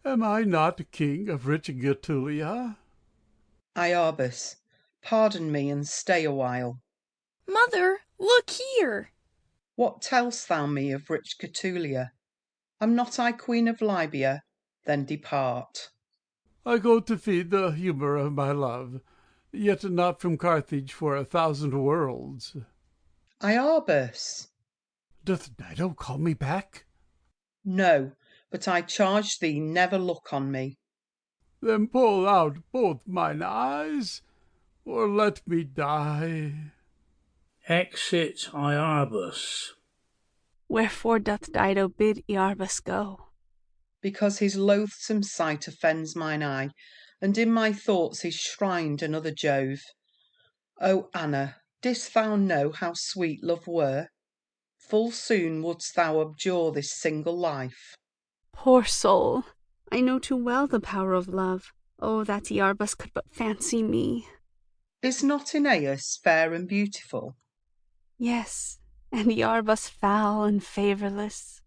Speaker 9: Am I not king of rich Getulia?
Speaker 12: Iarbas, pardon me and stay a while.
Speaker 3: Mother, look here.
Speaker 12: What tell'st thou me of rich Getulia? Am not I queen of Libya? Then depart.
Speaker 9: I go to feed the humour of my love, yet not from Carthage for 1,000 worlds.
Speaker 12: Iarbas!
Speaker 9: Doth Dido call me back?
Speaker 12: No, but I charge thee never look on me.
Speaker 9: Then pull out both mine eyes, or let me die.
Speaker 1: Exit Iarbas.
Speaker 13: Wherefore doth Dido bid Iarbas go?
Speaker 12: Because his loathsome sight offends mine eye, and in my thoughts is shrined another Jove. O Anna, didst thou know how sweet love were? Full soon wouldst thou abjure this single life.
Speaker 13: Poor soul, I know too well the power of love. Oh, that Iarbas could but fancy me.
Speaker 12: Is not Aeneas fair and beautiful?
Speaker 13: Yes, and Iarbas foul and favourless.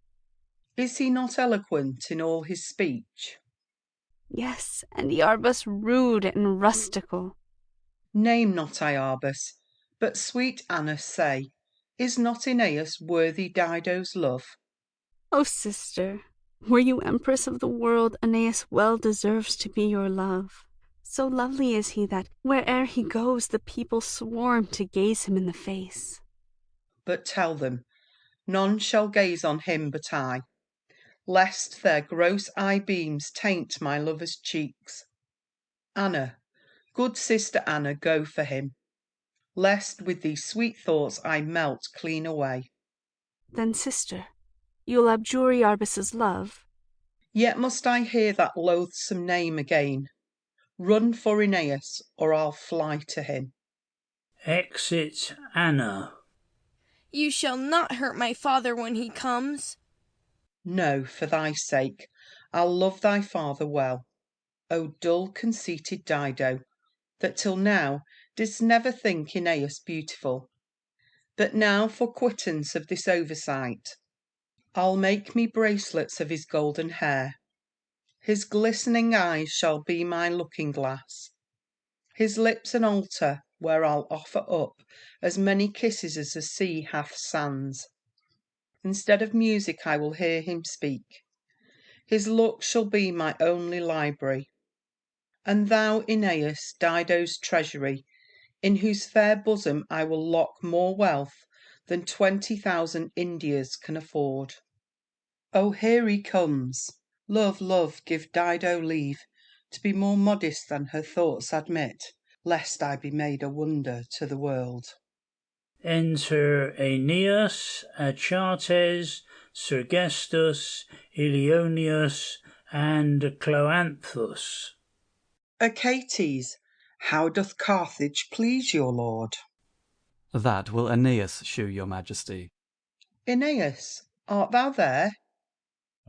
Speaker 12: Is he not eloquent in all his speech?
Speaker 13: Yes, and Iarbas rude and rustical.
Speaker 12: Name not Iarbas, but sweet Anna, say, is not Aeneas worthy Dido's love?
Speaker 13: O sister, were you empress of the world, Aeneas well deserves to be your love. So lovely is he that, where'er he goes, the people swarm to gaze him in the face.
Speaker 12: But tell them, none shall gaze on him but I, lest their gross eye beams taint my lover's cheeks. Anna, good sister Anna, go for him, lest with these sweet thoughts I melt clean away.
Speaker 13: Then, sister, you'll abjure Iarbas's love?
Speaker 12: Yet must I hear that loathsome name again. Run for Aeneas, or I'll fly to him.
Speaker 1: Exit Anna.
Speaker 3: You shall not hurt my father when he comes.
Speaker 12: No, for thy sake, I'll love thy father well. O dull conceited Dido, that till now didst never think Aeneas beautiful. But now for quittance of this oversight, I'll make me bracelets of his golden hair. His glistening eyes shall be my looking glass, his lips an altar where I'll offer up as many kisses as the sea hath sands. Instead of music I will hear him speak. His looks shall be my only library. And thou, Aeneas, Dido's treasury, in whose fair bosom I will lock more wealth than 20,000 Indias can afford. Oh, here he comes. Love, love, give Dido leave to be more modest than her thoughts admit, lest I be made a wonder to the world.
Speaker 1: Enter Aeneas, Achates, Sergestus, Ilioneus, and Cloanthus.
Speaker 12: Achates, how doth Carthage please your lord?
Speaker 6: That will Aeneas shew your majesty.
Speaker 12: Aeneas, art thou there?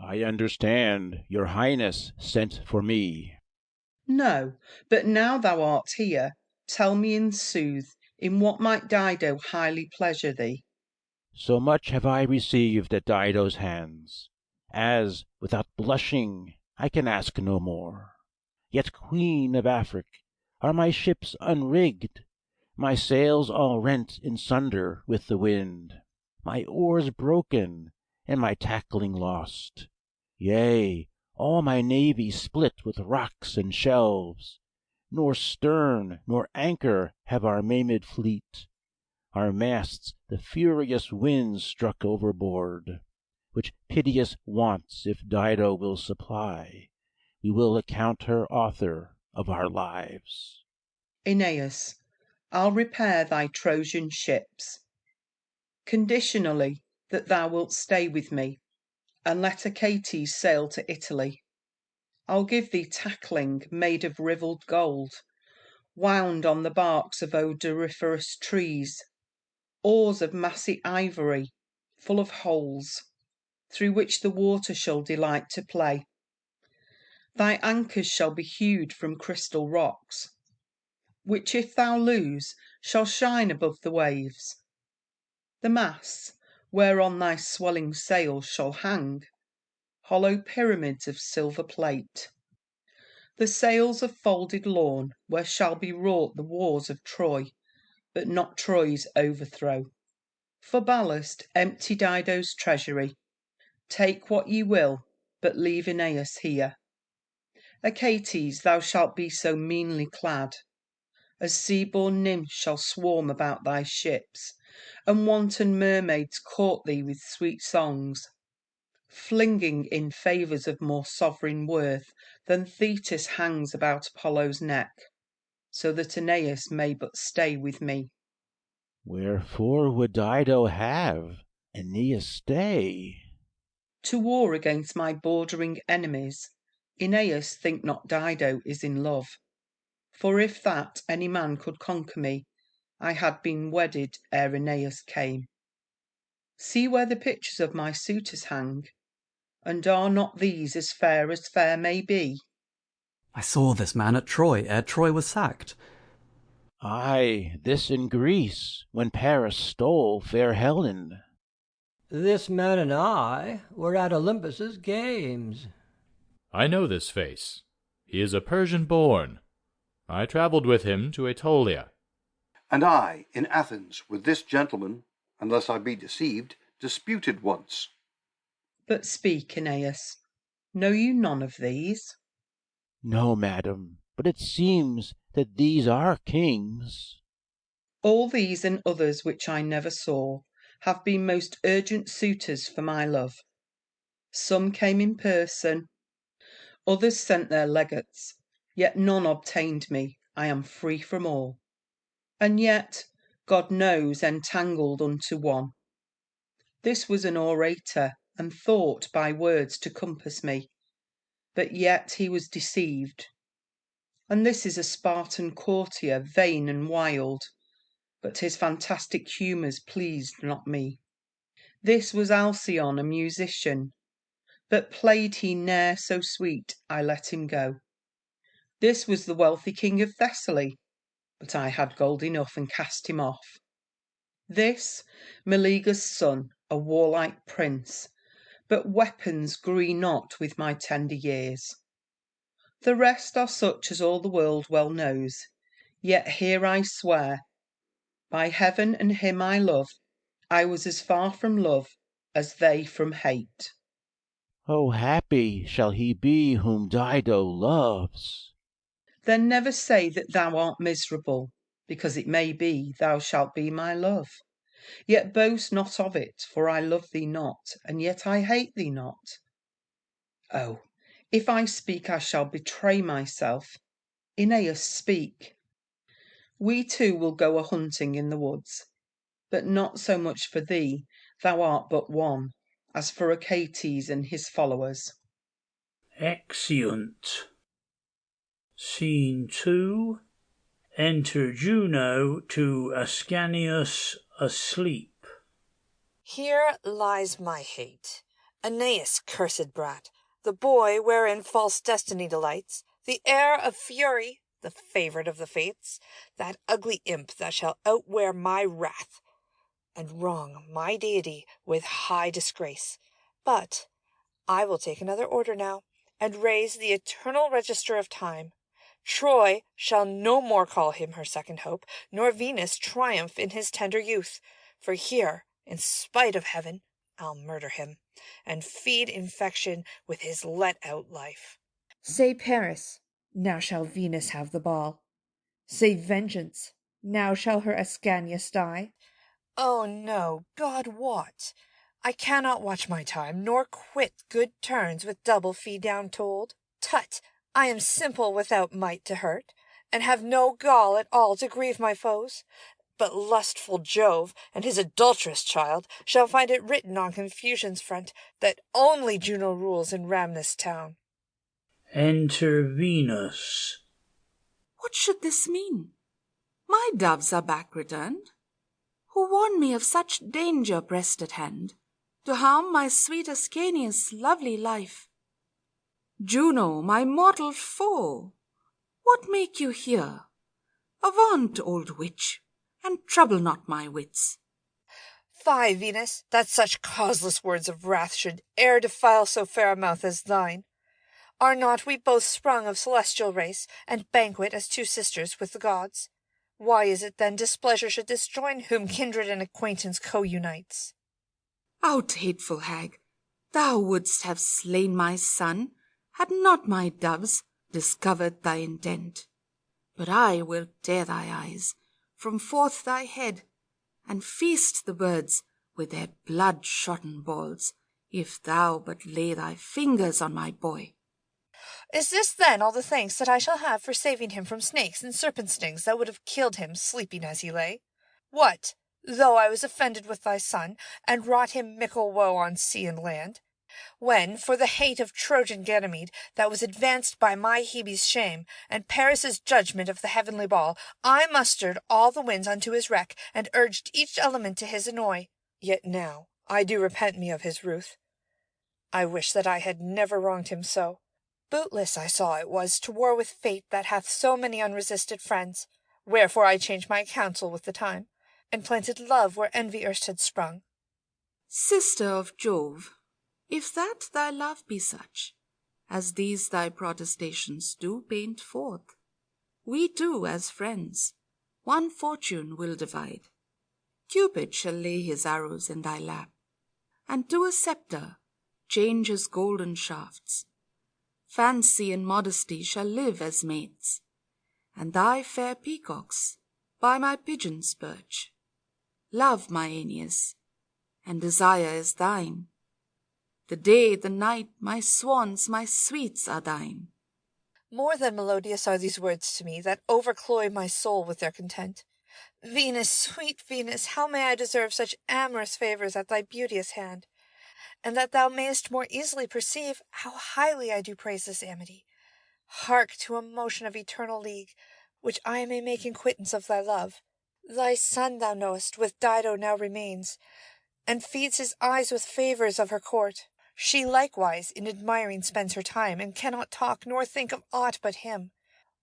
Speaker 5: I understand your highness sent for me.
Speaker 12: No, but now thou art here, tell me in sooth, in what might Dido highly pleasure thee?
Speaker 5: So much have I received at Dido's hands, as, without blushing, I can ask no more. Yet, Queen of Afric, are my ships unrigged, my sails all rent in sunder with the wind, my oars broken, and my tackling lost? Yea, all my navy split with rocks and shelves. Nor stern nor anchor have our maimed fleet. Our masts the furious winds struck overboard, which piteous wants if Dido will supply, we will account her author of our lives.
Speaker 12: Aeneas, I'll repair thy Trojan ships, conditionally that thou wilt stay with me, and let Achates sail to Italy. I'll give thee tackling made of rivelled gold, wound on the barks of odoriferous trees, oars of massy ivory, full of holes, through which the water shall delight to play. Thy anchors shall be hewed from crystal rocks, which if thou lose shall shine above the waves. The masts, whereon thy swelling sails shall hang, hollow pyramids of silver plate. The sails of folded lawn, where shall be wrought the wars of Troy, but not Troy's overthrow. For ballast, empty Dido's treasury. Take what ye will, but leave Aeneas here. Achates, thou shalt be so meanly clad, as sea-born nymphs shall swarm about thy ships, and wanton mermaids court thee with sweet songs, flinging in favours of more sovereign worth than Thetis hangs about Apollo's neck, so that Aeneas may but stay with me.
Speaker 5: Wherefore would Dido have Aeneas stay?
Speaker 12: To war against my bordering enemies. Aeneas, think not Dido is in love, for if that any man could conquer me, I had been wedded ere Aeneas came. See where the pictures of my suitors hang, and are not these as fair may be?
Speaker 6: I saw this man at Troy ere Troy was sacked.
Speaker 5: Ay, this in Greece, when Paris stole fair Helen.
Speaker 8: This man and I were at Olympus's games.
Speaker 11: I know this face. He is a Persian born. I travelled with him to Aetolia.
Speaker 10: And I, in Athens, with this gentleman, unless I be deceived, disputed once.
Speaker 12: But speak, Aeneas, know you none of these?
Speaker 5: No, madam, but it seems that these are kings.
Speaker 12: All these and others which I never saw have been most urgent suitors for my love. Some came in person, others sent their legates, yet none obtained me. I am free from all, and yet, God knows, entangled unto one. This was an orator, and thought by words to compass me, but yet he was deceived. And this is a Spartan courtier, vain and wild, but his fantastic humours pleased not me. This was Alcyone, a musician, but played he ne'er so sweet, I let him go. This was the wealthy king of Thessaly, but I had gold enough and cast him off. This Meleager's son, a warlike prince, but weapons agree not with my tender years. The rest are such as all the world well knows, yet here I swear, by heaven and him I love, I was as far from love as they from hate.
Speaker 5: Oh, happy shall he be whom Dido loves.
Speaker 12: Then never say that thou art miserable, because it may be thou shalt be my love. Yet boast not of it, for I love thee not, and yet I hate thee not. Oh, if I speak I shall betray myself. Aeneas, speak. We two will go a-hunting in the woods, but not so much for thee, thou art but one, as for Achates and his followers.
Speaker 1: Exeunt. Scene 2. Enter Juno to Ascanius asleep.
Speaker 14: Here lies my hate, Aeneas, cursed brat, the boy wherein false destiny delights, the heir of fury, the favourite of the fates, that ugly imp that shall outwear my wrath, and wrong my deity with high disgrace. But I will take another order now, and raise the eternal register of time. Troy shall no more call him her second hope, nor Venus triumph in his tender youth, for here, in spite of heaven, I'll murder him, and feed infection with his let-out life.
Speaker 15: Say Paris, now shall Venus have the ball. Say vengeance, now shall her Ascanius die.
Speaker 14: Oh no, God wot! I cannot watch my time, nor quit good turns with double fee down told. Tut! I am simple without might to hurt, and have no gall at all to grieve my foes. But lustful Jove and his adulterous child shall find it written on confusion's front that only Juno rules in Rhamnus town.
Speaker 1: Enter Venus.
Speaker 4: What should this mean? My doves are back returned, who warned me of such danger pressed at hand, to harm my sweet Ascanius' lovely life. Juno, my mortal foe, what make you here? Avaunt, old witch, and trouble not my wits.
Speaker 14: Fie, Venus, that such causeless words of wrath should e'er defile so fair a mouth as thine. Are not we both sprung of celestial race, and banquet as two sisters with the gods? Why is it then displeasure should disjoin whom kindred and acquaintance co-unites?
Speaker 4: Out, hateful hag, thou wouldst have slain my son, had not my doves discovered thy intent. But I will tear thy eyes from forth thy head, and feast the birds with their blood-shotten balls, if thou but lay thy fingers on my boy.
Speaker 14: Is this then all the thanks that I shall have for saving him from snakes and serpent stings that would have killed him sleeping as he lay? What, though I was offended with thy son, and wrought him mickle woe on sea and land? When, for the hate of Trojan Ganymede, that was advanced by my Hebe's shame, and Paris's judgment of the heavenly ball, I mustered all the winds unto his wreck, and urged each element to his annoy. Yet now I do repent me of his ruth. I wish that I had never wronged him so. Bootless I saw it was to war with fate that hath so many unresisted friends, wherefore I changed my counsel with the time, and planted love where envy erst had sprung.
Speaker 4: Sister of Jove, if that thy love be such, as these thy protestations do paint forth, we two, as friends, one fortune will divide. Cupid shall lay his arrows in thy lap, and to a sceptre change his golden shafts. Fancy and modesty shall live as mates, and thy fair peacocks by my pigeons perch. Love, my Aeneas, and desire is thine. The day, the night, my swans, my sweets are thine.
Speaker 14: More than melodious are these words to me, that overcloy my soul with their content. Venus, sweet Venus, how may I deserve such amorous favours at thy beauteous hand? And that thou mayest more easily perceive how highly I do praise this amity, hark to a motion of eternal league, which I may make in quittance of thy love. Thy son, thou knowest, with Dido now remains, and feeds his eyes with favours of her court. She likewise in admiring spends her time, and cannot talk nor think of aught but him.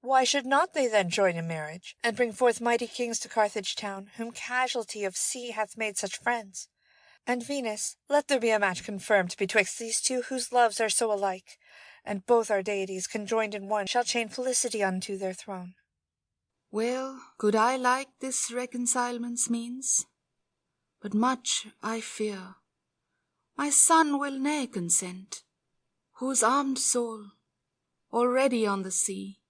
Speaker 14: Why should not they then join in marriage, and bring forth mighty kings to Carthage town, whom casualty of sea hath made such friends? And Venus, let there be a match confirmed betwixt these two whose loves are so alike, and both our deities conjoined in one shall chain felicity unto their throne.
Speaker 4: Well, could I like this reconcilement's means? But much I fear my son will ne'er consent, whose armed soul, already on the sea,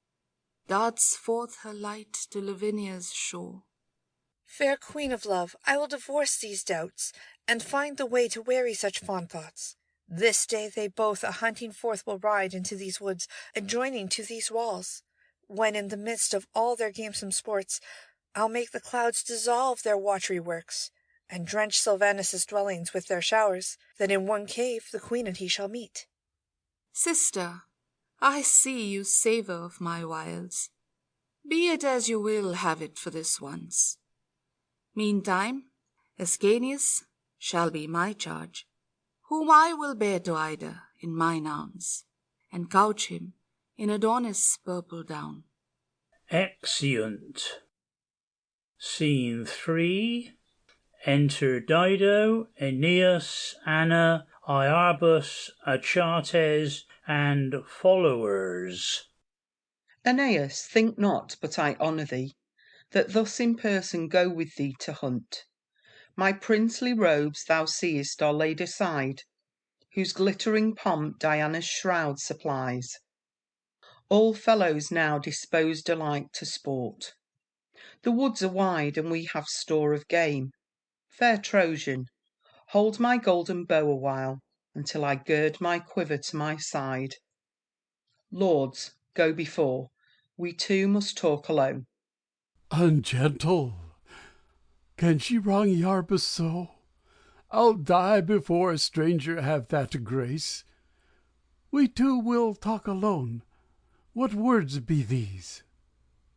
Speaker 4: darts forth her light to Lavinia's shore.
Speaker 14: Fair queen of love, I will divorce these doubts, and find the way to weary such fond thoughts. This day they both a hunting forth will ride into these woods, adjoining to these walls, when in the midst of all their gamesome sports, I'll make the clouds dissolve their watery works, and drench Sylvanus' dwellings with their showers, that in one cave the queen and he shall meet.
Speaker 4: Sister, I see you savour of my wiles. Be it as you will have it for this once. Meantime, Ascanius shall be my charge, whom I will bear to Ida in mine arms, and couch him in Adonis' purple down.
Speaker 1: Exeunt. Scene 3. Enter Dido, Aeneas, Anna, Iarbas, Achates, and followers.
Speaker 12: Aeneas, think not but I honour thee, that thus in person go with thee to hunt. My princely robes thou seest are laid aside, whose glittering pomp Diana's shroud supplies. All fellows now disposed alike to sport. The woods are wide, and we have store of game. Fair Trojan, hold my golden bow awhile, until I gird my quiver to my side. Lords, go before, we two must talk alone.
Speaker 9: Ungentle! Can she wrong Iarbas so? I'll die before a stranger have that grace. We two will talk alone. What words be these?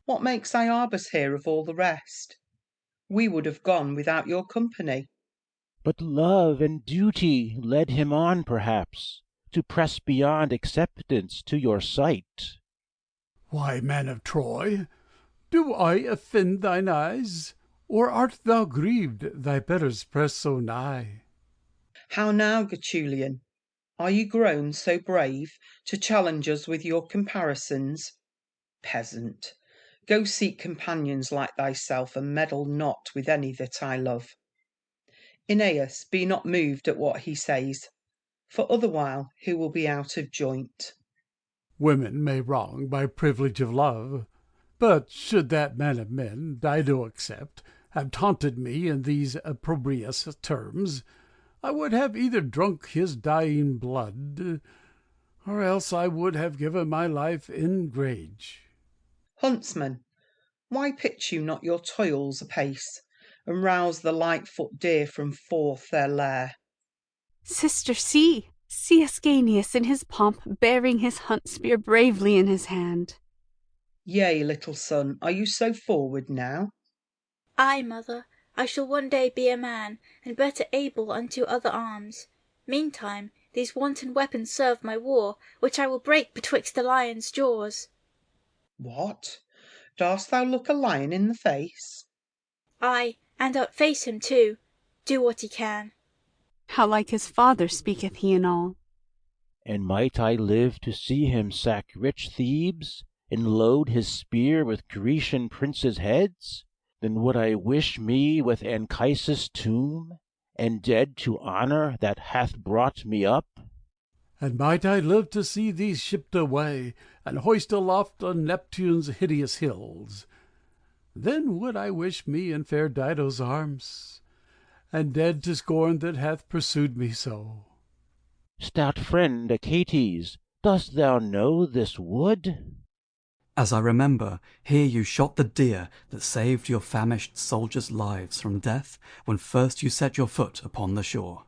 Speaker 12: What makes Iarbas here of all the rest? We would have gone without your company.
Speaker 5: But love and duty led him on, perhaps, to press beyond acceptance to your sight.
Speaker 9: Why, man of Troy, do I offend thine eyes? Or art thou grieved thy betters press so nigh?
Speaker 12: How now, Gaetulian? Are you grown so brave to challenge us with your comparisons? Peasant, go seek companions like thyself, and meddle not with any that I love. Aeneas, be not moved at what he says, for otherwhile he will be out of joint.
Speaker 9: Women may wrong by privilege of love, but should that man of men, Dido except, have taunted me in these opprobrious terms, I would have either drunk his dying blood, or else I would have given my life in rage.
Speaker 12: Huntsman, why pitch you not your toils apace, and rouse the light-foot deer from forth their lair?
Speaker 13: Sister, see! See Ascanius in his pomp, bearing his hunt-spear bravely in his hand.
Speaker 12: Yea, little son, are you so forward now?
Speaker 7: Ay, mother, I shall one day be a man, and better able unto other arms. Meantime, these wanton weapons serve my war, which I will break betwixt the lion's jaws.
Speaker 12: What? Darst thou look a lion in the face?
Speaker 7: Ay, and outface him too, do what he can.
Speaker 13: How like his father speaketh he in all.
Speaker 5: And might I live to see him sack rich Thebes, and load his spear with Grecian princes' heads, then would I wish me with Anchises' tomb, and dead to honour that hath brought me up.
Speaker 9: And might I live to see thee shipped away, and hoist aloft on Neptune's hideous hills, then would I wish me in fair Dido's arms, and dead to scorn that hath pursued me so.
Speaker 5: Stout friend Achates, dost thou know this wood?
Speaker 6: As I remember, here you shot the deer that saved your famished soldiers' lives from death when first you set your foot upon the shore.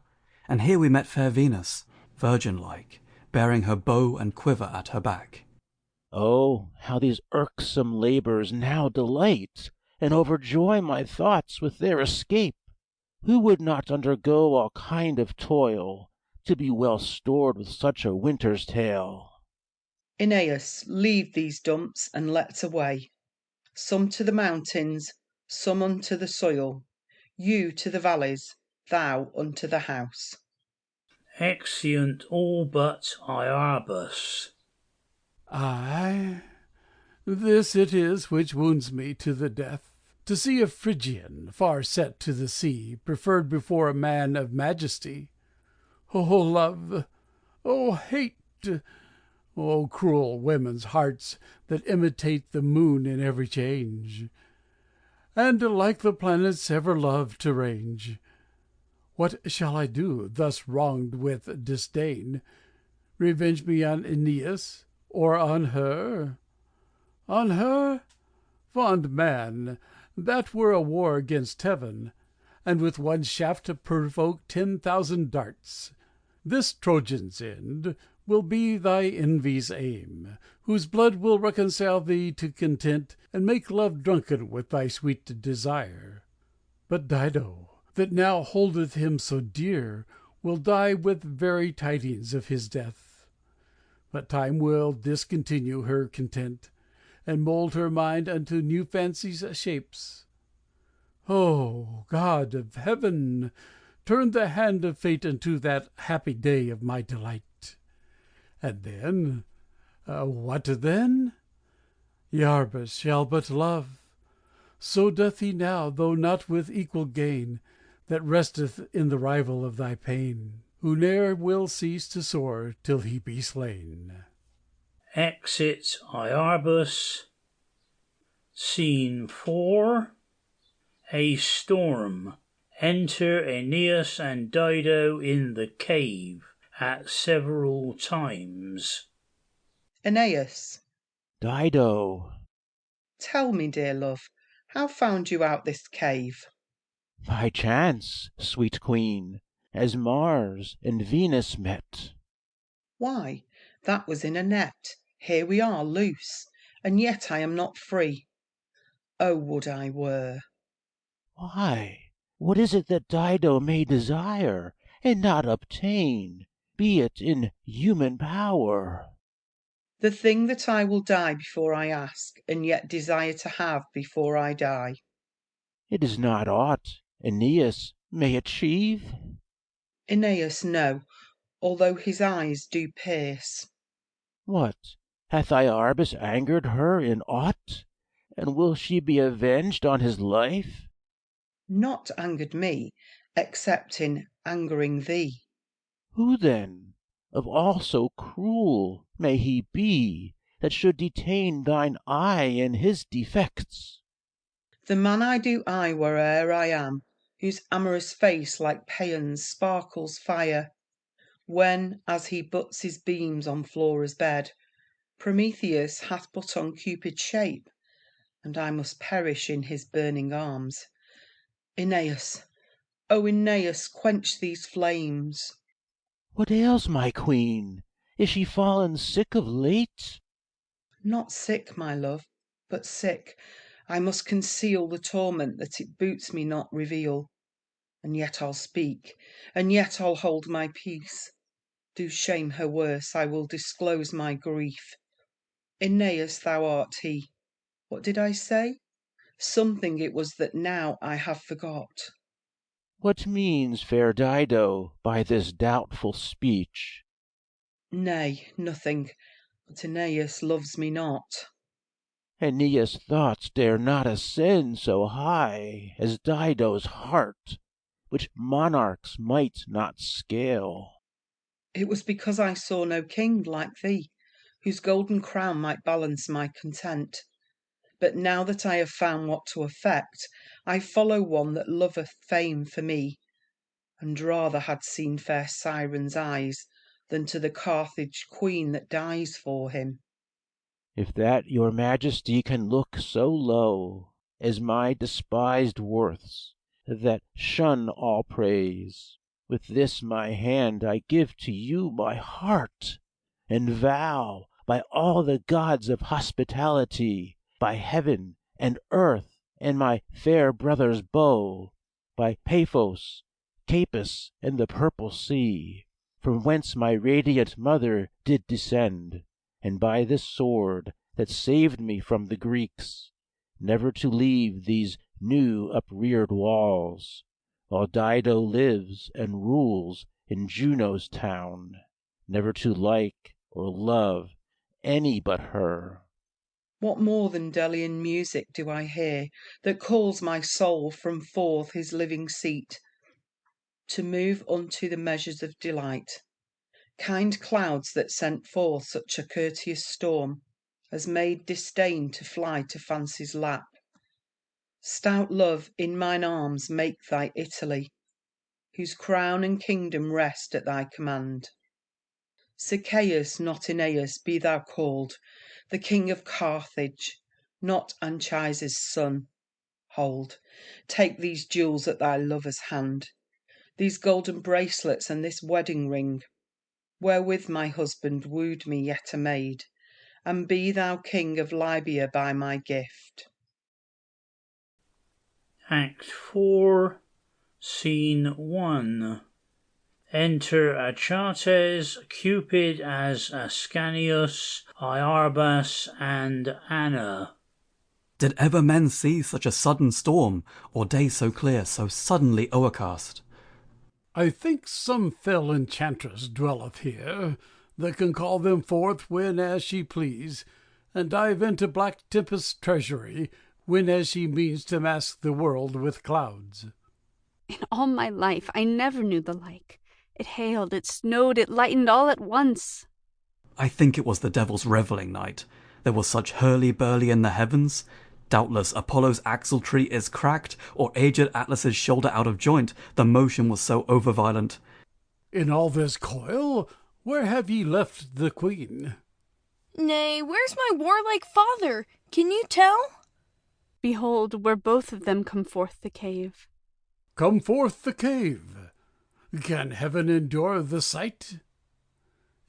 Speaker 6: And here we met fair Venus, virgin-like, bearing her bow and quiver at her back.
Speaker 5: Oh, how these irksome labours now delight, and overjoy my thoughts with their escape! Who would not undergo all kind of toil, to be well stored with such a winter's tale?
Speaker 12: Aeneas, leave these dumps and let's away. Some to the mountains, some unto the soil, you to the valleys, thou unto the house.
Speaker 1: Exeunt all but Iarbus.
Speaker 9: Ay, this it is which wounds me to the death, to see a Phrygian far set to the sea preferred before a man of majesty. O love! O hate! O cruel women's hearts that imitate the moon in every change, and like the planets ever love to range. What shall I do, thus wronged with disdain? Revenge me on Aeneas, or on her? On her? Fond man, that were a war against heaven, and with one shaft to provoke 10,000 darts. This Trojan's end will be thy envy's aim, whose blood will reconcile thee to content, and make love drunken with thy sweet desire. But Dido, that now holdeth him so dear, will die with very tidings of his death. But time will discontinue her content, and mould her mind unto new fancies' shapes. O God of heaven, turn the hand of fate unto that happy day of my delight. And then, what then? Iarbus shall but love. So doth he now, though not with equal gain, that resteth in the rival of thy pain, who ne'er will cease to soar till he be slain.
Speaker 1: Exit Iarbus. Scene 4. A storm. Enter Aeneas and Dido in the cave at several times.
Speaker 12: Aeneas,
Speaker 5: Dido,
Speaker 12: tell me, dear love, how found you out this cave?
Speaker 5: by chance, sweet queen, as Mars and Venus met.
Speaker 12: Why, that was in a net. Here we are loose, and yet I am not free. Oh, would I were!
Speaker 5: Why, what is it that Dido may desire, and not obtain, be it in human power?
Speaker 12: The thing that I will die before I ask, and yet desire to have before I die.
Speaker 5: It is not aught Aeneas may achieve.
Speaker 12: Aeneas, no, although his eyes do pierce.
Speaker 5: What, hath Iarbus angered her in aught? And will she be avenged on his life?
Speaker 12: Not angered me, except in angering thee.
Speaker 5: Who then, of all so cruel, may he be, that should detain thine eye in his defects?
Speaker 12: The man I do eye where'er I am, whose amorous face like Paeon's sparkles fire, when, as he butts his beams on Flora's bed, Prometheus hath put on Cupid's shape, and I must perish in his burning arms. Aeneas, O Aeneas, quench these flames.
Speaker 5: What ails my queen? Is she fallen sick of late?
Speaker 12: Not sick, my love, but sick. I must conceal the torment that it boots me not reveal. And yet I'll speak, and yet I'll hold my peace. Do shame her worse, I will disclose my grief. Aeneas, thou art he. What did I say? Something it was that now I have forgot.
Speaker 5: What means fair Dido by this doubtful speech?
Speaker 12: Nay, nothing, but Aeneas loves me not.
Speaker 5: Aeneas' thoughts dare not ascend so high as Dido's heart, which monarchs might not scale.
Speaker 12: It was because I saw no king like thee, whose golden crown might balance my content. But now that I have found what to affect, I follow one that loveth fame for me, and rather had seen fair Siren's eyes than to the Carthage queen that dies for him.
Speaker 5: If that your majesty can look so low as my despised worths, that shun all praise, with this my hand I give to you my heart, and vow by all the gods of hospitality, by heaven and earth, and my fair brother's bow, by Paphos, Capus, and the purple sea, from whence my radiant mother did descend, and by this sword that saved me from the Greeks, never to leave these new upreared walls, while Dido lives and rules in Juno's town, never to like or love any but her.
Speaker 12: What more than Delian music do I hear, that calls my soul from forth his living seat, to move unto the measures of delight? Kind clouds that sent forth such a courteous storm, as made disdain to fly to fancy's lap. Stout love, in mine arms make thy Italy, whose crown and kingdom rest at thy command. Sichaeus, not Aeneas, be thou called, the king of Carthage, not Anchises' son. Hold, take these jewels at thy lover's hand, these golden bracelets and this wedding ring, wherewith my husband wooed me yet a maid, and be thou king of Libya by my gift.
Speaker 1: Act 4, Scene 1. Enter Achates, Cupid as Ascanius, Iarbas, and Anna.
Speaker 6: Did ever men see such a sudden storm, or day so clear, so suddenly o'ercast?
Speaker 9: I think some fell enchantress dwelleth here, that can call them forth when as she please, and dive into black tempest's treasury, when as she means to mask the world with clouds.
Speaker 13: In all my life I never knew the like. It hailed, it snowed, it lightened all at once.
Speaker 6: I think it was the devil's revelling night. There was such hurly-burly in the heavens. Doubtless Apollo's axle-tree is cracked, or aged Atlas's shoulder out of joint, the motion was so over-violent.
Speaker 9: In all this coil, where have ye left the queen?
Speaker 3: Nay, where's my warlike father? Can you tell?
Speaker 13: Behold, where both of them come forth the cave.
Speaker 9: Come forth the cave. Can heaven endure the sight?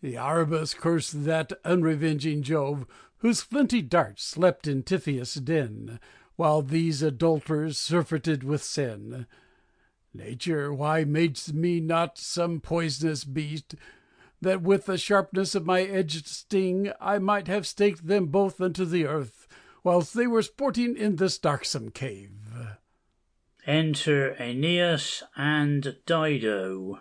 Speaker 9: Iarbas cursed that unrevenging Jove, whose flinty darts slept in Typhoeus' den, while these adulterers surfeited with sin. Nature, why madest me not some poisonous beast, that with the sharpness of my edged sting I might have staked them both unto the earth, whilst they were sporting in this darksome cave?
Speaker 1: Enter Aeneas and Dido.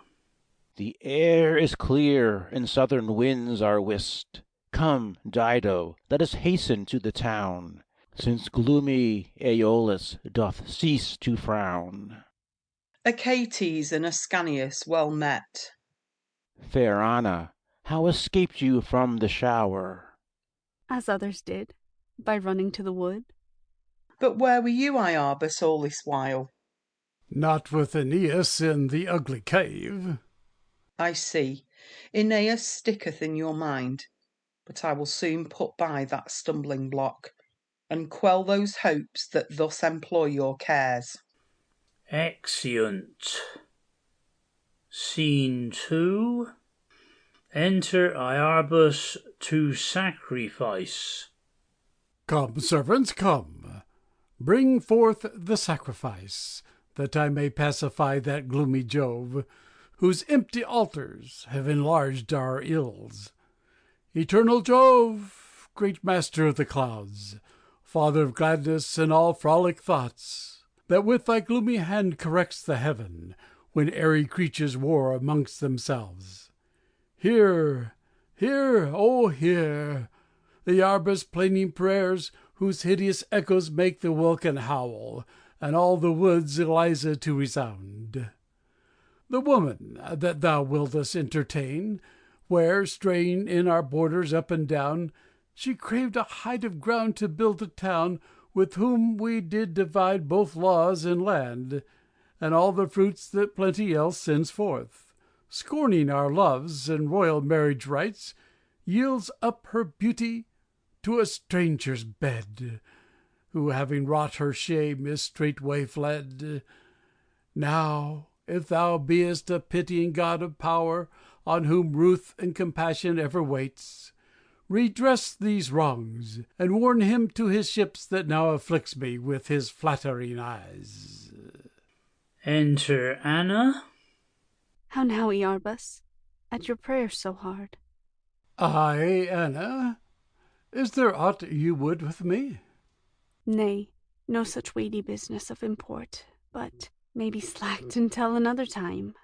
Speaker 5: The air is clear, and southern winds are whist. Come, Dido, let us hasten to the town, since gloomy Aeolus doth cease to frown.
Speaker 12: Achates and Ascanius, well met.
Speaker 5: Fair Anna, how escaped you from the shower?
Speaker 13: As others did, by running to the wood.
Speaker 12: But where were you, Iarbas, all this while?
Speaker 9: Not with Aeneas in the ugly cave.
Speaker 12: I see. Aeneas sticketh in your mind, but I will soon put by that stumbling block, and quell those hopes that thus employ your cares.
Speaker 1: Exeunt. Scene 2. Enter Iarbas to sacrifice.
Speaker 9: Come, servants, come. Bring forth the sacrifice, that I may pacify that gloomy Jove, whose empty altars have enlarged our ills. Eternal Jove, great master of the clouds, father of gladness and all frolic thoughts, that with thy gloomy hand corrects the heaven, when airy creatures war amongst themselves. Hear, hear, oh hear, the Iarbas' plaining prayers, whose hideous echoes make the welkin howl, and all the woods Eliza to resound. The woman that thou wilt us entertain, where, straying in our borders up and down, she craved a height of ground to build a town, with whom we did divide both laws and land, and all the fruits that plenty else sends forth, scorning our loves and royal marriage rites, yields up her beauty, to a stranger's bed, who, having wrought her shame, is straightway fled. Now, if thou beest a pitying God of power, on whom ruth and compassion ever waits, redress these wrongs, and warn him to his ships that now afflicts me with his flattering eyes.
Speaker 1: Enter Anna.
Speaker 13: How now, Iarbas, at your prayers so hard?
Speaker 9: Ay, Anna, is there aught you would with me?
Speaker 13: Nay, no such weighty business of import, but may be slacked until another time.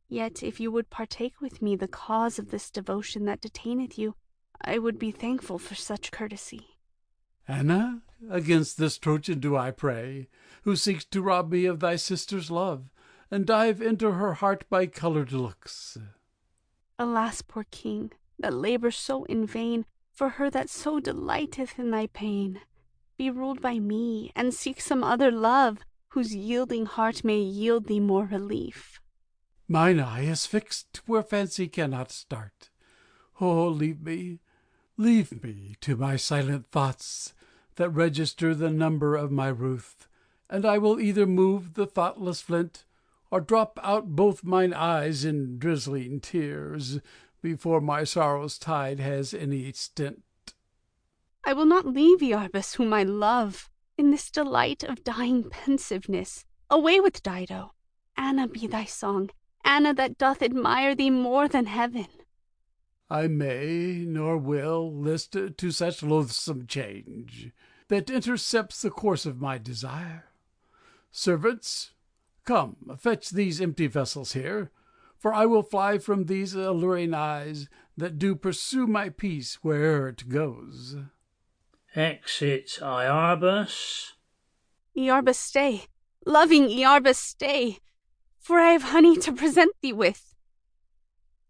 Speaker 13: Yet if you would partake with me the cause of this devotion that detaineth you, I would be thankful for such courtesy.
Speaker 9: Anna, against this Trojan do I pray, who seeks to rob me of thy sister's love, and dive into her heart by coloured looks.
Speaker 13: Alas, poor king, that labours so in vain for her that so delighteth in thy pain. Be ruled by me, and seek some other love, whose yielding heart may yield thee more relief.
Speaker 9: Mine eye is fixed where fancy cannot start. Oh, leave me to my silent thoughts that register the number of my ruth, and I will either move the thoughtless flint, or drop out both mine eyes in drizzling tears, before my sorrow's tide has any stint.
Speaker 13: I will not leave Iarbas, whom I love, in this delight of dying pensiveness. Away with Dido! Anna be thy song, Anna that doth admire thee more than heaven.
Speaker 9: I may, nor will, list to such loathsome change, that intercepts the course of my desire. Servants, come, fetch these empty vessels here, for I will fly from these alluring eyes, that do pursue my peace where'er it goes.
Speaker 1: Exit Iarbas.
Speaker 13: Iarbas, stay, loving Iarbas, stay, for I have honey to present thee with.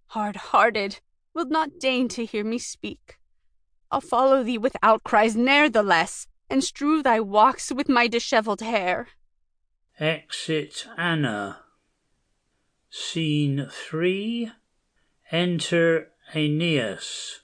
Speaker 13: Hard-hearted, wilt not deign to hear me speak. I'll follow thee with outcries ne'er the less, and strew thy walks with my dishevelled hair.
Speaker 1: Exit Anna. Scene 3. Enter Aeneas.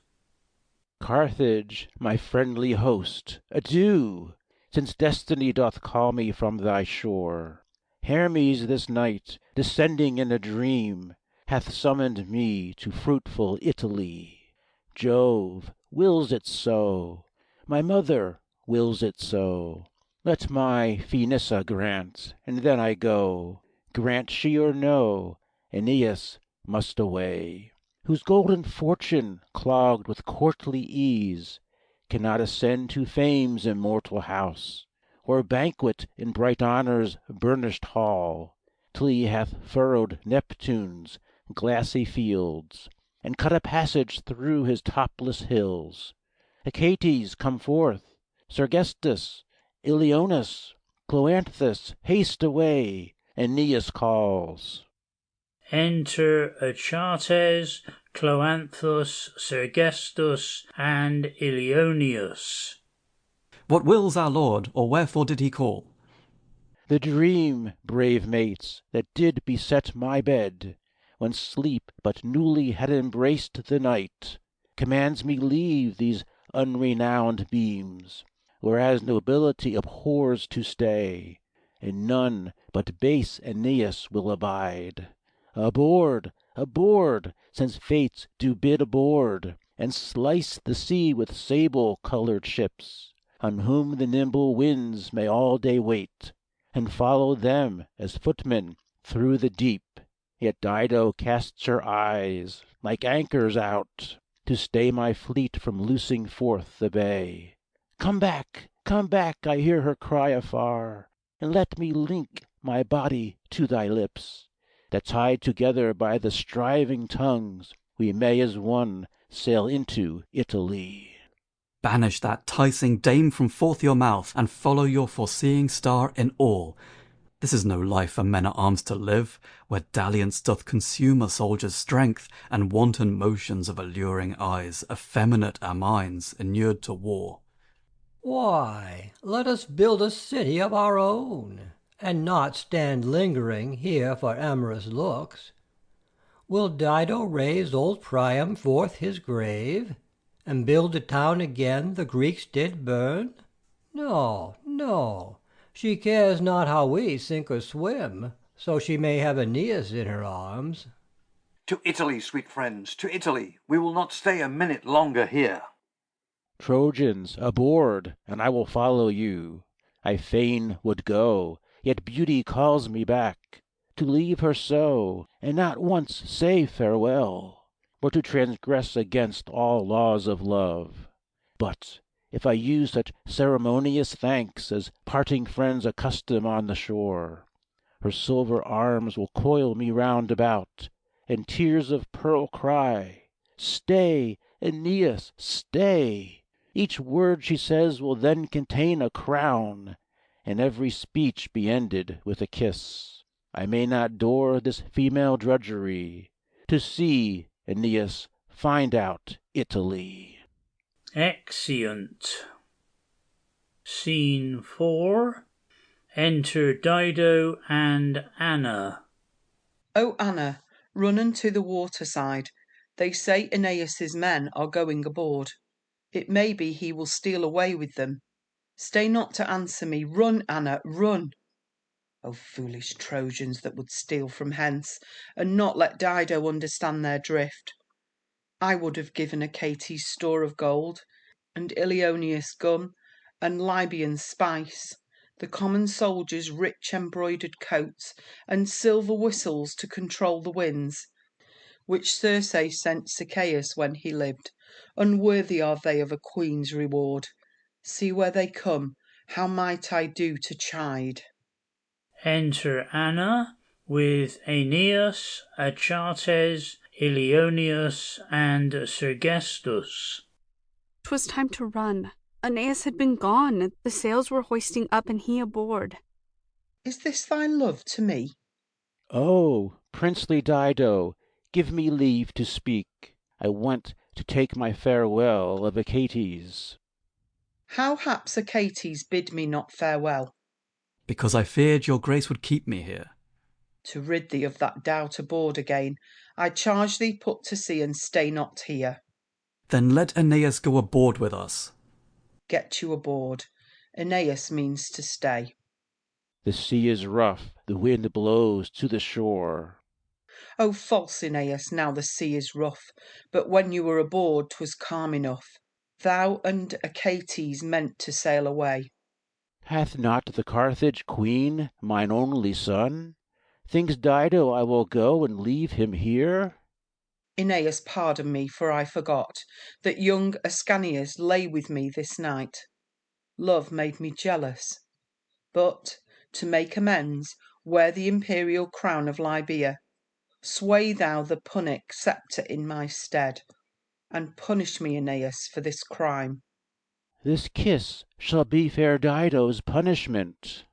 Speaker 5: Carthage, my friendly host, adieu, since destiny doth call me from thy shore. Hermes this night, descending in a dream, hath summoned me to fruitful Italy. Jove wills it so, my mother wills it so. Let my Phoenissa grant, and then I go. Grant she or no, Aeneas must away, whose golden fortune, clogged with courtly ease, cannot ascend to Fame's immortal house, or banquet in bright honour's burnished hall, till he hath furrowed Neptune's glassy fields, and cut a passage through his topless hills. Achates, come forth! Sergestus, Ilioneus, Cloanthus, haste away! Aeneas calls.
Speaker 1: Enter Achates, Cloanthus, Sergestus, and Ilioneus.
Speaker 6: What wills our lord, or wherefore did he call?
Speaker 5: The dream, brave mates, that did beset my bed, when sleep but newly had embraced the night, commands me leave these unrenowned beams, whereas nobility abhors to stay, and none but base Aeneas will abide. Aboard, aboard, since fates do bid aboard, and slice the sea with sable-coloured ships, on whom the nimble winds may all day wait, and follow them as footmen through the deep. Yet Dido casts her eyes, like anchors out, to stay my fleet from loosing forth the bay. Come back, I hear her cry afar, and let me link my body to thy lips, that tied together by the striving tongues, we may as one sail into Italy.
Speaker 6: Banish that 'ticing dame from forth your mouth, and follow your foreseeing star in all. This is no life for men-at-arms to live, where dalliance doth consume a soldier's strength, and wanton motions of alluring eyes effeminate our minds, inured to war.
Speaker 8: Why, let us build a city of our own, and not stand lingering here for amorous looks. Will Dido raise old Priam forth his grave, And build the town again the Greeks did burn? No, no, she cares not how we sink or swim, so she may have Aeneas in her arms.
Speaker 10: To Italy, sweet friends, to Italy. We will not stay a minute longer here.
Speaker 5: Trojans, aboard, and I will follow you. I fain would go, yet beauty calls me back. To leave her so, and not once say farewell, were to transgress against all laws of love. But if I use such ceremonious thanks as parting friends accustom on the shore, her silver arms will coil me round about, and tears of pearl cry, "Stay, Aeneas, stay!" Each word she says will then contain a crown, and every speech be ended with a kiss. I may not door this female drudgery. To see, Aeneas, find out Italy.
Speaker 1: Exeunt. Scene 4. Enter Dido and Anna.
Speaker 12: O Anna, run unto the waterside. They say Aeneas's men are going aboard. It may be he will steal away with them. Stay not to answer me. Run, Anna, run. O foolish Trojans that would steal from hence, and not let Dido understand their drift. I would have given Achates store of gold, and Ilioneus gun, and Libyan spice, the common soldiers rich embroidered coats, and silver whistles to control the winds, which Circe sent Sichaeus when he lived. Unworthy are they of a queen's reward. See where they come, how might I do to chide?
Speaker 1: Enter Anna with Aeneas, Achates, Ilioneus, and Sergestus.
Speaker 13: 'Twas time to run. Aeneas had been gone. The sails were hoisting up, and he aboard.
Speaker 12: Is this thy love to me?
Speaker 5: Oh, princely Dido, give me leave to speak. I want to take my farewell of Achates.
Speaker 12: How haps Achates bid me not farewell?
Speaker 6: Because I feared your grace would keep me here.
Speaker 12: To rid thee of that doubt aboard again, I charge thee put to sea and stay not here.
Speaker 6: Then let Aeneas go aboard with us.
Speaker 12: Get you aboard. Aeneas means to stay.
Speaker 5: The sea is rough, the wind blows to the shore.
Speaker 12: O false Aeneas, now the sea is rough, but when you were aboard 'twas calm enough. Thou and Achates meant to sail away.
Speaker 5: Hath not the Carthage queen mine only son? Thinks Dido I will go and leave him here?
Speaker 12: Aeneas, pardon me, for I forgot that young Ascanius lay with me this night. Love made me jealous. But, to make amends, wear the imperial crown of Libya. Sway thou the Punic sceptre in my stead, and punish me, Aeneas, for this crime.
Speaker 5: This kiss shall be fair Dido's punishment.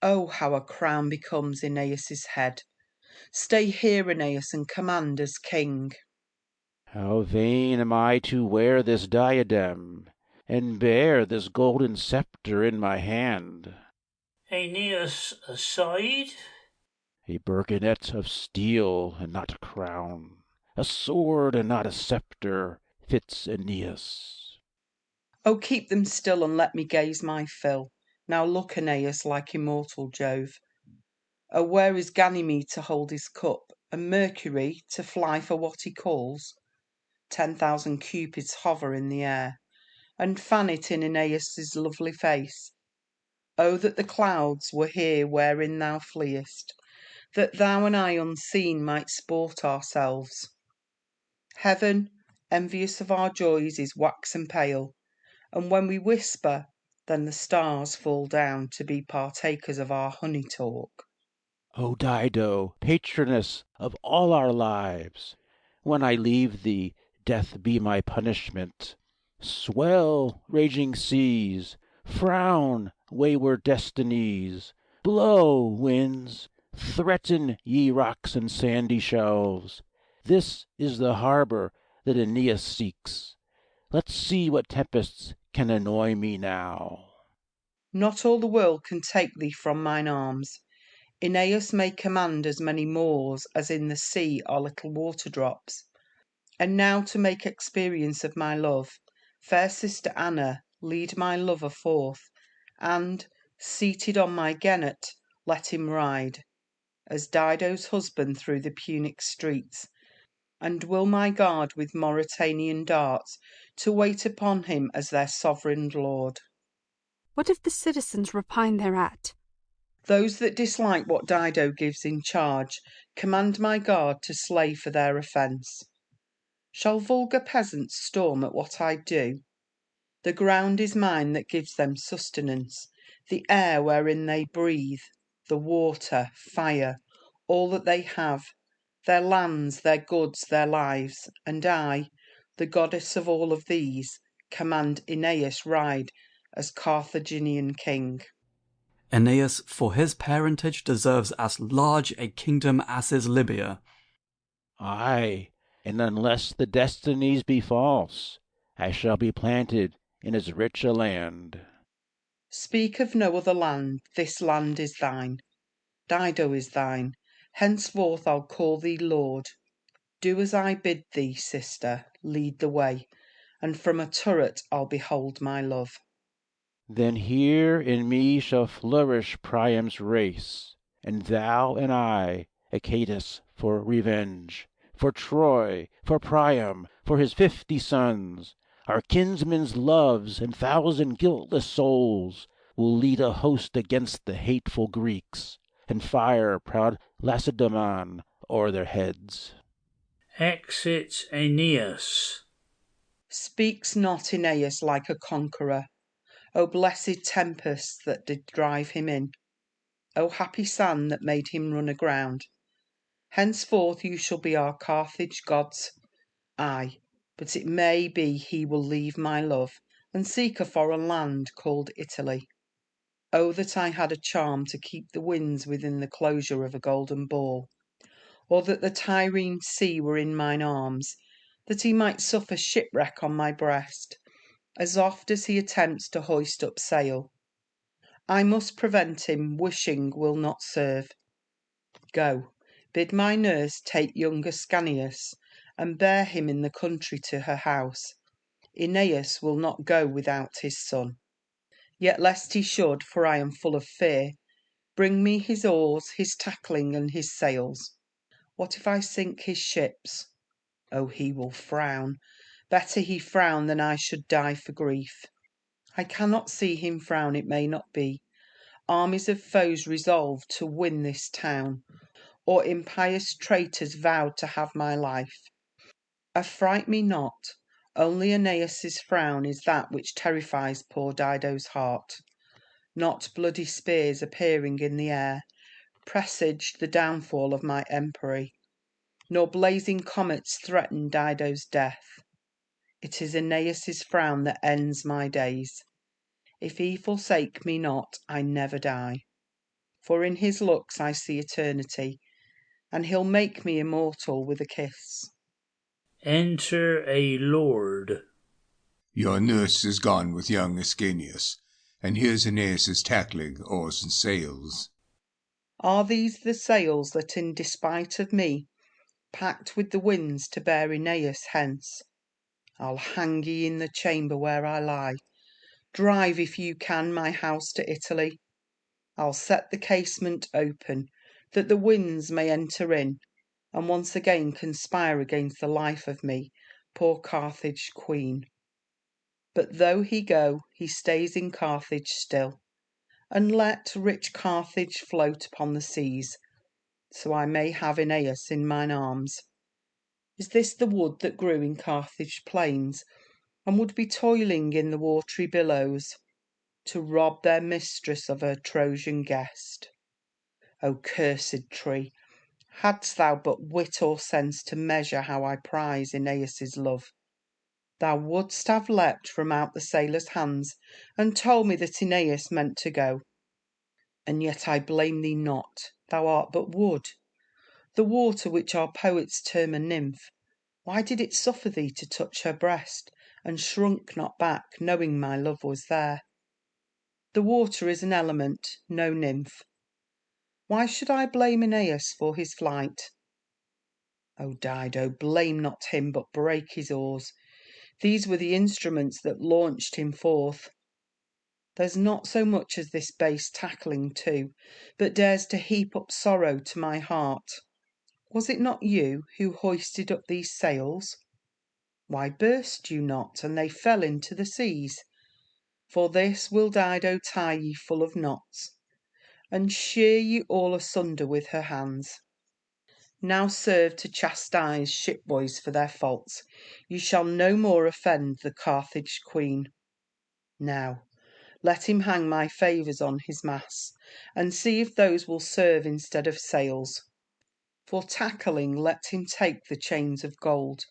Speaker 12: Oh, how a crown becomes Aeneas's head! Stay here, Aeneas, and command as king.
Speaker 5: How vain am I to wear this diadem, and bear this golden sceptre in my hand.
Speaker 1: Aeneas aside.
Speaker 5: A burgonet of steel and not a crown, a sword and not a sceptre, fits Aeneas.
Speaker 12: Oh, keep them still and let me gaze my fill. Now look, Aeneas, like immortal Jove. Oh, where is Ganymede to hold his cup, and Mercury to fly for what he calls? 10,000 Cupids hover in the air, and fan it in Aeneas's lovely face. Oh, that the clouds were here wherein thou fleest, that thou and I unseen might sport ourselves. Heaven, envious of our joys, is waxen pale, and when we whisper, then the stars fall down to be partakers of our honey talk.
Speaker 5: O Dido, patroness of all our lives, when I leave thee, death be my punishment. Swell, raging seas, frown, wayward destinies, blow, winds, threaten, ye rocks and sandy shelves. This is the harbor that Aeneas seeks. Let's see what tempests can annoy me now.
Speaker 12: Not all the world can take thee from mine arms. Aeneas may command as many moors as in the sea are little water drops. And now to make experience of my love, fair sister Anna, lead my lover forth, and, seated on my gennet, let him ride, as Dido's husband through the Punic streets, and will my guard with Mauritanian darts, to wait upon him as their sovereign lord.
Speaker 13: What if the citizens repine thereat?
Speaker 12: Those that dislike what Dido gives in charge, command my guard to slay for their offence. Shall vulgar peasants storm at what I do? The ground is mine that gives them sustenance, the air wherein they breathe, the water, fire, all that they have, their lands, their goods, their lives, and I, the goddess of all of these, command Aeneas ride as Carthaginian king.
Speaker 6: Aeneas for his parentage deserves as large a kingdom as is Libya.
Speaker 5: Ay, and unless the destinies be false, I shall be planted in as rich a land.
Speaker 12: Speak of no other land, this land is thine. Dido is thine, henceforth I'll call thee lord. Do as I bid thee, sister, lead the way, and from a turret I'll behold my love.
Speaker 5: Then here in me shall flourish Priam's race, and thou and I, Achates, for revenge, for Troy, for Priam, for his 50 sons, our kinsmen's loves and 1,000 guiltless souls, will lead a host against the hateful Greeks, and fire proud Lacedaemon o'er their heads.
Speaker 1: Exit Aeneas.
Speaker 12: Speaks not Aeneas like a conqueror? O blessed tempest that did drive him in! O happy sand that made him run aground! Henceforth you shall be our Carthage gods. Ay, but it may be he will leave my love, and seek a foreign land called Italy. Oh, that I had a charm to keep the winds within the closure of a golden ball, or that the Tyrrhene sea were in mine arms, that he might suffer shipwreck on my breast, as oft as he attempts to hoist up sail. I must prevent him, wishing will not serve. Go, bid my nurse take young Ascanius, and bear him in the country to her house. Aeneas will not go without his son. Yet lest he should, for I am full of fear, bring me his oars, his tackling, and his sails. What if I sink his ships? Oh, he will frown. Better he frown than I should die for grief. I cannot see him frown, it may not be. Armies of foes resolved to win this town, or impious traitors vowed to have my life. Affright me not. Only Aeneas's frown is that which terrifies poor Dido's heart. Not bloody spears appearing in the air presaged the downfall of my empery, nor blazing comets threaten Dido's death. It is Aeneas's frown that ends my days. If he forsake me not, I never die. For in his looks I see eternity, and he'll make me immortal with a kiss.
Speaker 1: Enter a lord.
Speaker 16: Your nurse is gone with young Ascanius, and here's Aeneas's tackling, oars and sails.
Speaker 12: Are these the sails that in despite of me packed with the winds to bear Aeneas hence? I'll hang ye in the chamber where I lie. Drive, if you can, my house to Italy. I'll set the casement open, that the winds may enter in, and once again conspire against the life of me, poor Carthage queen. But though he go, he stays in Carthage still, and let rich Carthage float upon the seas, so I may have Aeneas in mine arms. Is this the wood that grew in Carthage plains, and would be toiling in the watery billows, to rob their mistress of her Trojan guest? O cursed tree, hadst thou but wit or sense to measure how I prize Aeneas's love, thou wouldst have leapt from out the sailors' hands, and told me that Aeneas meant to go. And yet I blame thee not, thou art but wood. The water which our poets term a nymph, why did it suffer thee to touch her breast, and shrunk not back, knowing my love was there? The water is an element, no nymph. Why should I blame Aeneas for his flight? O Dido, blame not him, but break his oars. These were the instruments that launched him forth. There's not so much as this base tackling too, but dares to heap up sorrow to my heart. Was it not you who hoisted up these sails? Why burst you not, and they fell into the seas? For this will Dido tie ye full of knots, and shear ye all asunder with her hands. Now serve to chastise shipboys for their faults. You shall no more offend the Carthage queen. Now let him hang my favours on his masts, and see if those will serve instead of sails. For tackling let him take the chains of gold,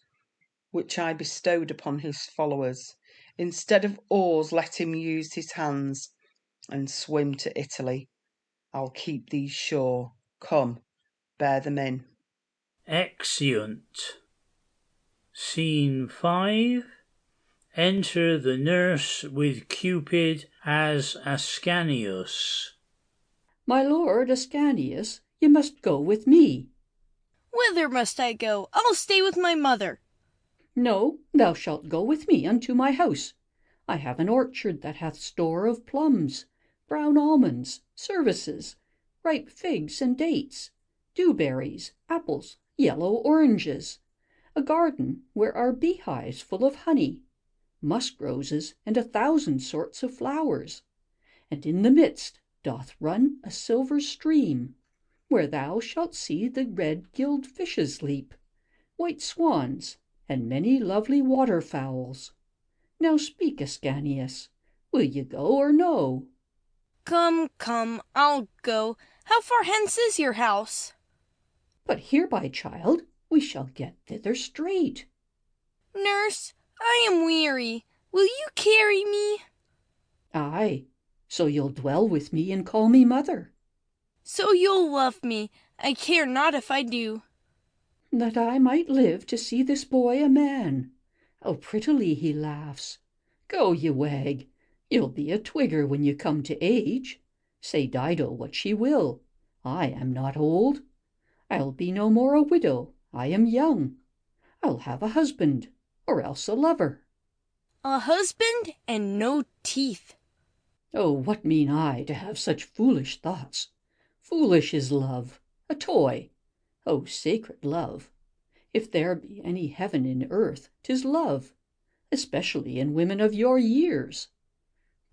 Speaker 12: which I bestowed upon his followers. Instead of oars let him use his hands, and swim to Italy. I'll keep these shore. Come, bear them in.
Speaker 1: Exeunt. Scene 5. Enter the nurse with Cupid as Ascanius.
Speaker 17: My lord Ascanius, you must go with me.
Speaker 3: Whither must I go? I'll stay with my mother.
Speaker 17: No, thou shalt go with me unto my house. I have an orchard that hath store of plums, brown almonds, services, ripe figs and dates, dewberries, apples, yellow oranges, a garden where are beehives full of honey, musk roses, and 1,000 sorts of flowers. And in the midst doth run a silver stream, where thou shalt see the red gilled fishes leap, white swans, and many lovely waterfowls. Now speak, Ascanius, will ye go or no?
Speaker 3: Come, come, I'll go. How far hence is your house?
Speaker 17: But hereby, child, we shall get thither straight.
Speaker 3: Nurse, I am weary. Will you carry me?
Speaker 17: Aye, so you'll dwell with me and call me mother.
Speaker 3: So you'll love me. I care not if I do.
Speaker 17: That I might live to see this boy a man. How prettily he laughs. Go, ye wag, you'll be a twigger when you come to age. Say Dido what she will, I am not old. I'll be no more a widow, I am young. I'll have a husband, or else a lover.
Speaker 3: A husband and no teeth.
Speaker 17: Oh, what mean I to have such foolish thoughts? Foolish is love, a toy. O sacred love! If there be any heaven in earth, 'tis love, especially in women of your years.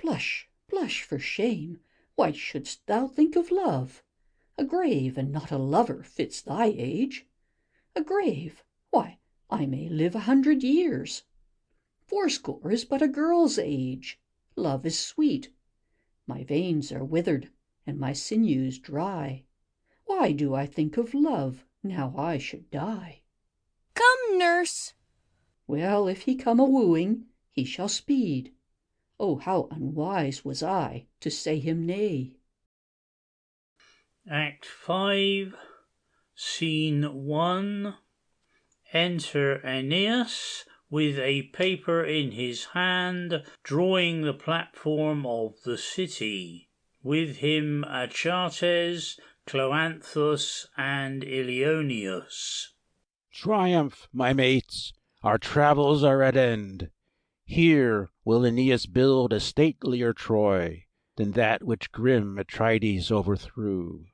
Speaker 17: Blush, blush for shame. Why shouldst thou think of love? A grave and not a lover fits thy age. A grave! Why, I may live 100 years. 80 is but a girl's age. Love is sweet. My veins are withered, and my sinews dry. Why do I think of love, now I should die?
Speaker 3: Come, nurse.
Speaker 17: Well, if he come a-wooing, he shall speed. Oh, how unwise was I to say him nay.
Speaker 1: Act 5, Scene 1. Enter Aeneas with a paper in his hand, drawing the platform of the city. With him Achates, Cloanthus, and Ilioneus.
Speaker 5: Triumph, my mates! Our travels are at end. Here will Aeneas build a statelier Troy than that which grim Atrides overthrew.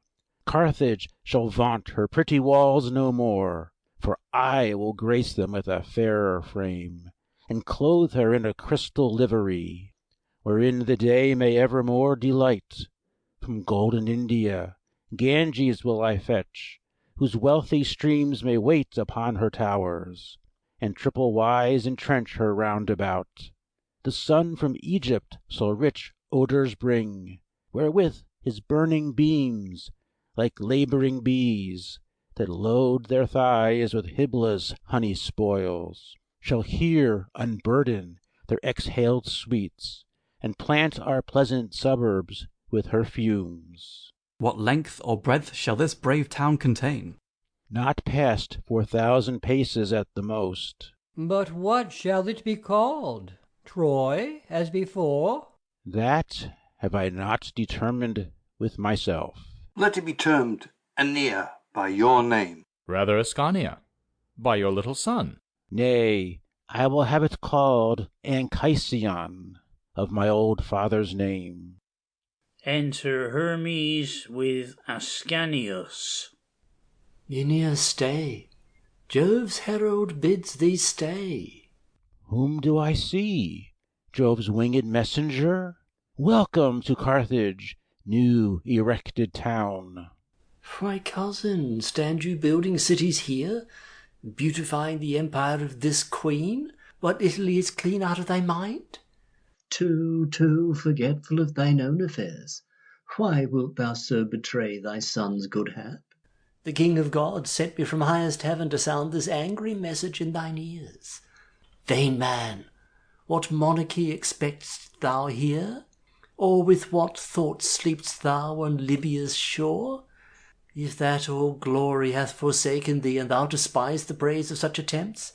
Speaker 5: Carthage shall vaunt her pretty walls no more, for I will grace them with a fairer frame, and clothe her in a crystal livery, wherein the day may evermore delight. From golden India Ganges will I fetch, whose wealthy streams may wait upon her towers, and triple wise entrench her round about. The sun from Egypt shall rich odours bring, wherewith his burning beams, like labouring bees, that load their thighs with Hybla's honey spoils, shall here unburden their exhaled sweets, and plant our pleasant suburbs with her fumes.
Speaker 6: What length or breadth shall this brave town contain?
Speaker 5: Not past 4,000 paces at the most.
Speaker 8: But what shall it be called? Troy, as before?
Speaker 5: That have I not determined with myself.
Speaker 10: Let it be termed Aenea by your name.
Speaker 11: Rather Ascania. By your little son.
Speaker 5: Nay, I will have it called Anchision, of my old father's name.
Speaker 1: Enter Hermes with Ascanius.
Speaker 2: Aeneas, stay. Jove's herald bids thee stay.
Speaker 5: Whom do I see? Jove's winged messenger? Welcome to Carthage, new erected town.
Speaker 2: Why, cousin, stand you building cities here, beautifying the empire of this queen? What, Italy is clean out of thy mind? Too forgetful of thine own affairs. Why wilt thou so betray thy son's good hap? The King of gods sent me from highest heaven to sound this angry message in thine ears. Vain man, what monarchy expect'st thou here? Or with what thoughts sleep'st thou on Libya's shore? If that all glory hath forsaken thee, and thou despise the praise of such attempts,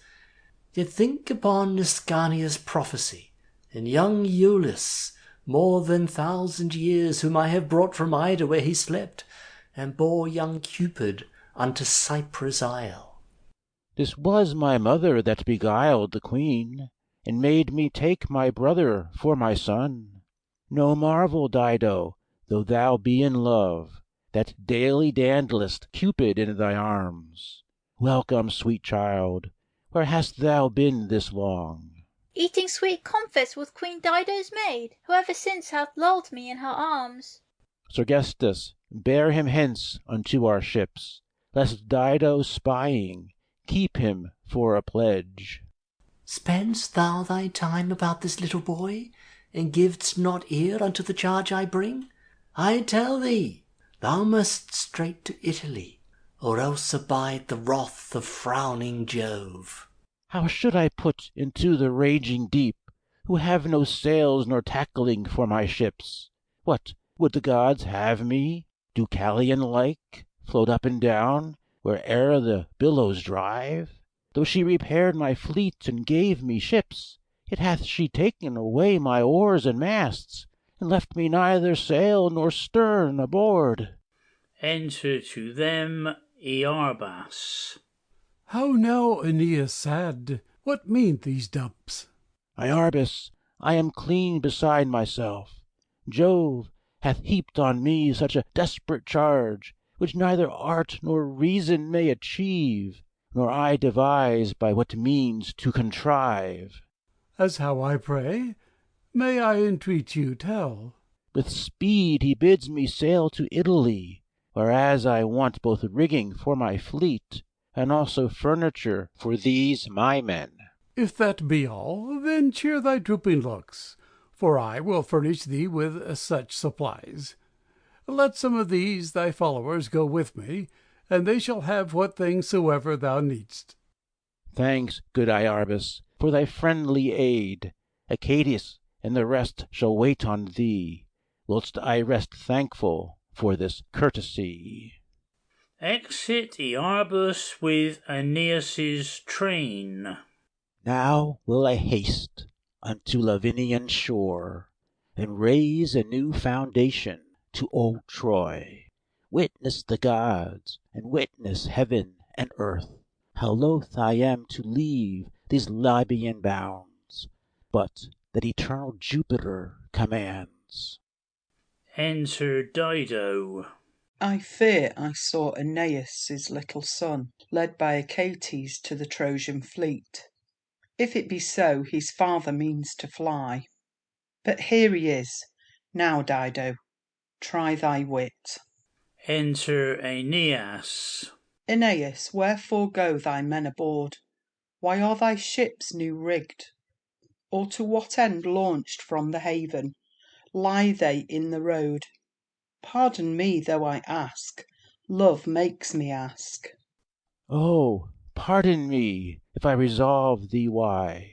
Speaker 2: yet think upon Ascanius' prophecy, and young Iulus, more than 1,000 years, whom I have brought from Ida where he slept, and bore young Cupid unto Cyprus' isle.
Speaker 5: This was my mother that beguiled the queen, and made me take my brother for my son. No marvel, Dido, though thou be in love, that daily dandlest Cupid in thy arms. Welcome, sweet child, where hast thou been this long?
Speaker 7: Eating sweet comfits with Queen Dido's maid, who ever since hath lulled me in her arms.
Speaker 5: Sergestus, bear him hence unto our ships, lest Dido spying keep him for a pledge.
Speaker 2: Spend'st thou thy time about this little boy, and giv'st not ear unto the charge I bring? I tell thee, thou must straight to Italy, or else abide the wrath of frowning Jove.
Speaker 5: How should I put into the raging deep, who have no sails nor tackling for my ships? What, would the gods have me, Deucalion-like, float up and down, where'er the billows drive? Though she repaired my fleet and gave me ships, yet hath she taken away my oars and masts, and left me neither sail nor stern aboard.
Speaker 1: Enter to them Iarbas.
Speaker 9: How now, Aeneas sad? What mean these dumps?
Speaker 5: Iarbas, I am clean beside myself. Jove hath heaped on me such a desperate charge, which neither art nor reason may achieve, nor I devise by what means to contrive.
Speaker 9: As how, I pray? May I entreat you tell?
Speaker 5: With speed he bids me sail to Italy, whereas I want both rigging for my fleet, and also furniture for these my men.
Speaker 9: If that be all, then cheer thy drooping looks, for I will furnish thee with such supplies. Let some of these thy followers go with me, and they shall have what things soever thou needst.
Speaker 5: Thanks, good Iarbas, for thy friendly aid. Acadius and the rest shall wait on thee, whilst I rest thankful for this courtesy.
Speaker 1: Exit Iarbas with Aeneas's train.
Speaker 5: Now will I haste unto Lavinian shore, and raise a new foundation to old Troy. Witness the gods, and witness heaven and earth, how loth I am to leave these Libyan bounds, but that eternal Jupiter commands.
Speaker 1: Enter Dido.
Speaker 12: I fear I saw Aeneas' little son, led by Achates to the Trojan fleet. If it be so, his father means to fly. But here he is. Now, Dido, try thy wit.
Speaker 1: Enter Aeneas.
Speaker 12: Aeneas, wherefore go thy men aboard? Why are thy ships new rigged? Or to what end launched from the haven? Lie they in the road? Pardon me though I ask, love makes me ask.
Speaker 5: Oh, pardon me, if I resolve thee why.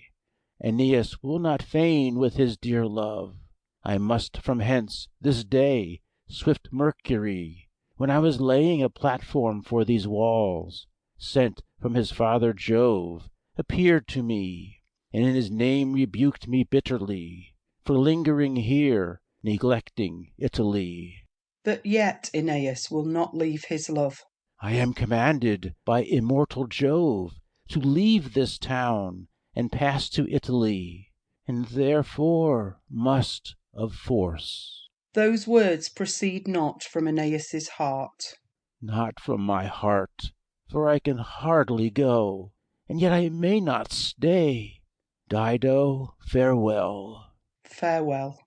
Speaker 5: Aeneas will not fain with his dear love. I must from hence this day, swift Mercury, when I was laying a platform for these walls, sent from his father Jove, appeared to me, and in his name rebuked me bitterly, for lingering here, neglecting Italy.
Speaker 12: But yet Aeneas will not leave his love.
Speaker 5: I am commanded by immortal Jove to leave this town and pass to Italy, and therefore must of force.
Speaker 12: Those words proceed not from Aeneas's heart.
Speaker 5: Not from my heart, for I can hardly go, and yet I may not stay. Dido, farewell.
Speaker 12: Farewell.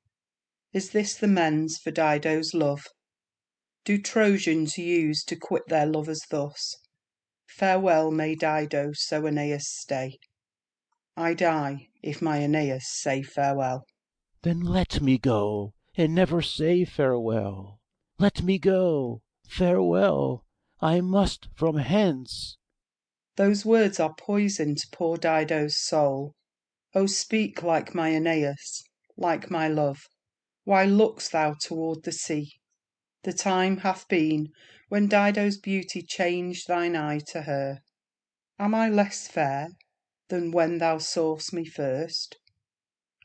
Speaker 12: Is this the mens for Dido's love? Do Trojans use to quit their lovers thus? Farewell may Dido, so Aeneas stay. I die, if my Aeneas say farewell.
Speaker 5: Then let me go, and never say farewell. Let me go, farewell, I must from hence.
Speaker 12: Those words are poison to poor Dido's soul. O speak like my Aeneas, like my love. Why look'st thou toward the sea? The time hath been when Dido's beauty changed thine eye to her. Am I less fair than when thou saw'st me first?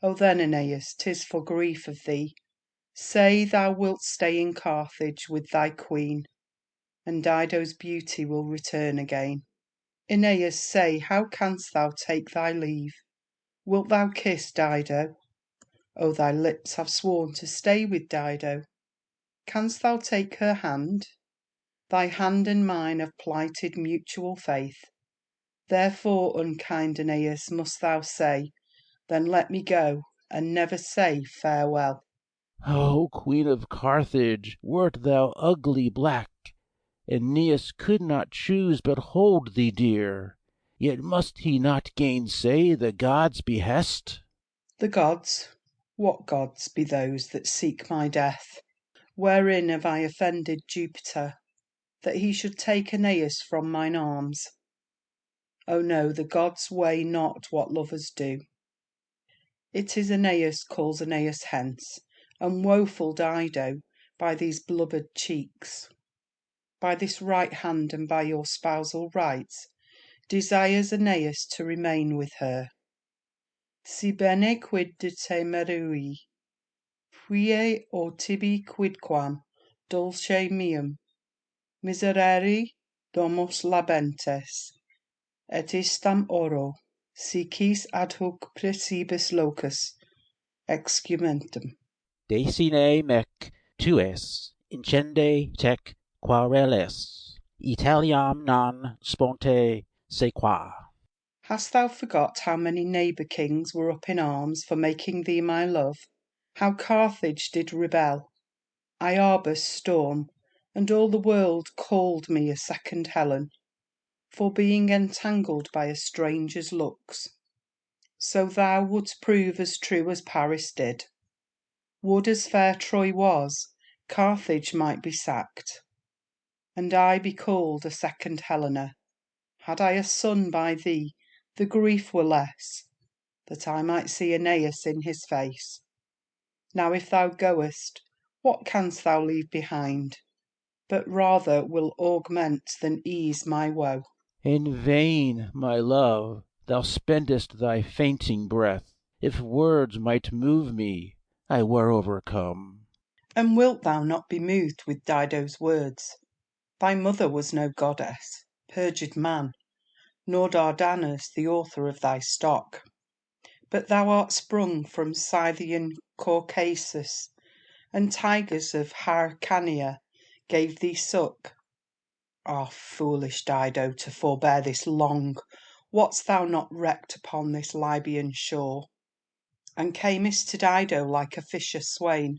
Speaker 12: O then, Aeneas, 'tis for grief of thee. Say thou wilt stay in Carthage with thy queen, and Dido's beauty will return again. Aeneas, say, how canst thou take thy leave? Wilt thou kiss Dido? O thy lips have sworn to stay with Dido. Canst thou take her hand? Thy hand and mine have plighted mutual faith. Therefore, unkind Aeneas, must thou say, then let me go, and never say farewell.
Speaker 5: O Queen of Carthage, wert thou ugly black, Aeneas could not choose but hold thee dear. Yet must he not gainsay the gods' behest?
Speaker 12: The gods? What gods be those that seek my death? Wherein have I offended Jupiter, that he should take Aeneas from mine arms? O no, the gods weigh not what lovers do. It is Aeneas calls Aeneas hence, and woeful Dido, by these blubbered cheeks, by this right hand, and by your spousal rights, desires Aeneas to remain with her. Si bene quid de te merui, prie o tibi quidquam dulce meum, miserere domus labentes, et istam oro, si quis ad hoc precibis locus excumentum.
Speaker 5: Decine mec tues incende tec quareles, Italiam non sponte sequa.
Speaker 12: Hast thou forgot how many neighbour kings were up in arms for making thee my love? How Carthage did rebel, Iarbas storm, and all the world called me a second Helen, for being entangled by a stranger's looks? So thou wouldst prove as true as Paris did. Would as fair Troy was, Carthage might be sacked, and I be called a second Helena. Had I a son by thee, the grief were less, that I might see Aeneas in his face. Now if thou goest, what canst thou leave behind, but rather will augment than ease my woe?
Speaker 5: In vain, my love, thou spendest thy fainting breath. If words might move me, I were overcome.
Speaker 12: And wilt thou not be moved with Dido's words? Thy mother was no goddess, perjured man, nor Dardanus the author of thy stock. But thou art sprung from Scythian Caucasus, and tigers of Hyrcania gave thee suck. Ah, foolish Dido, to forbear this long, wast thou not wrecked upon this Libyan shore? And camest to Dido like a fisher swain?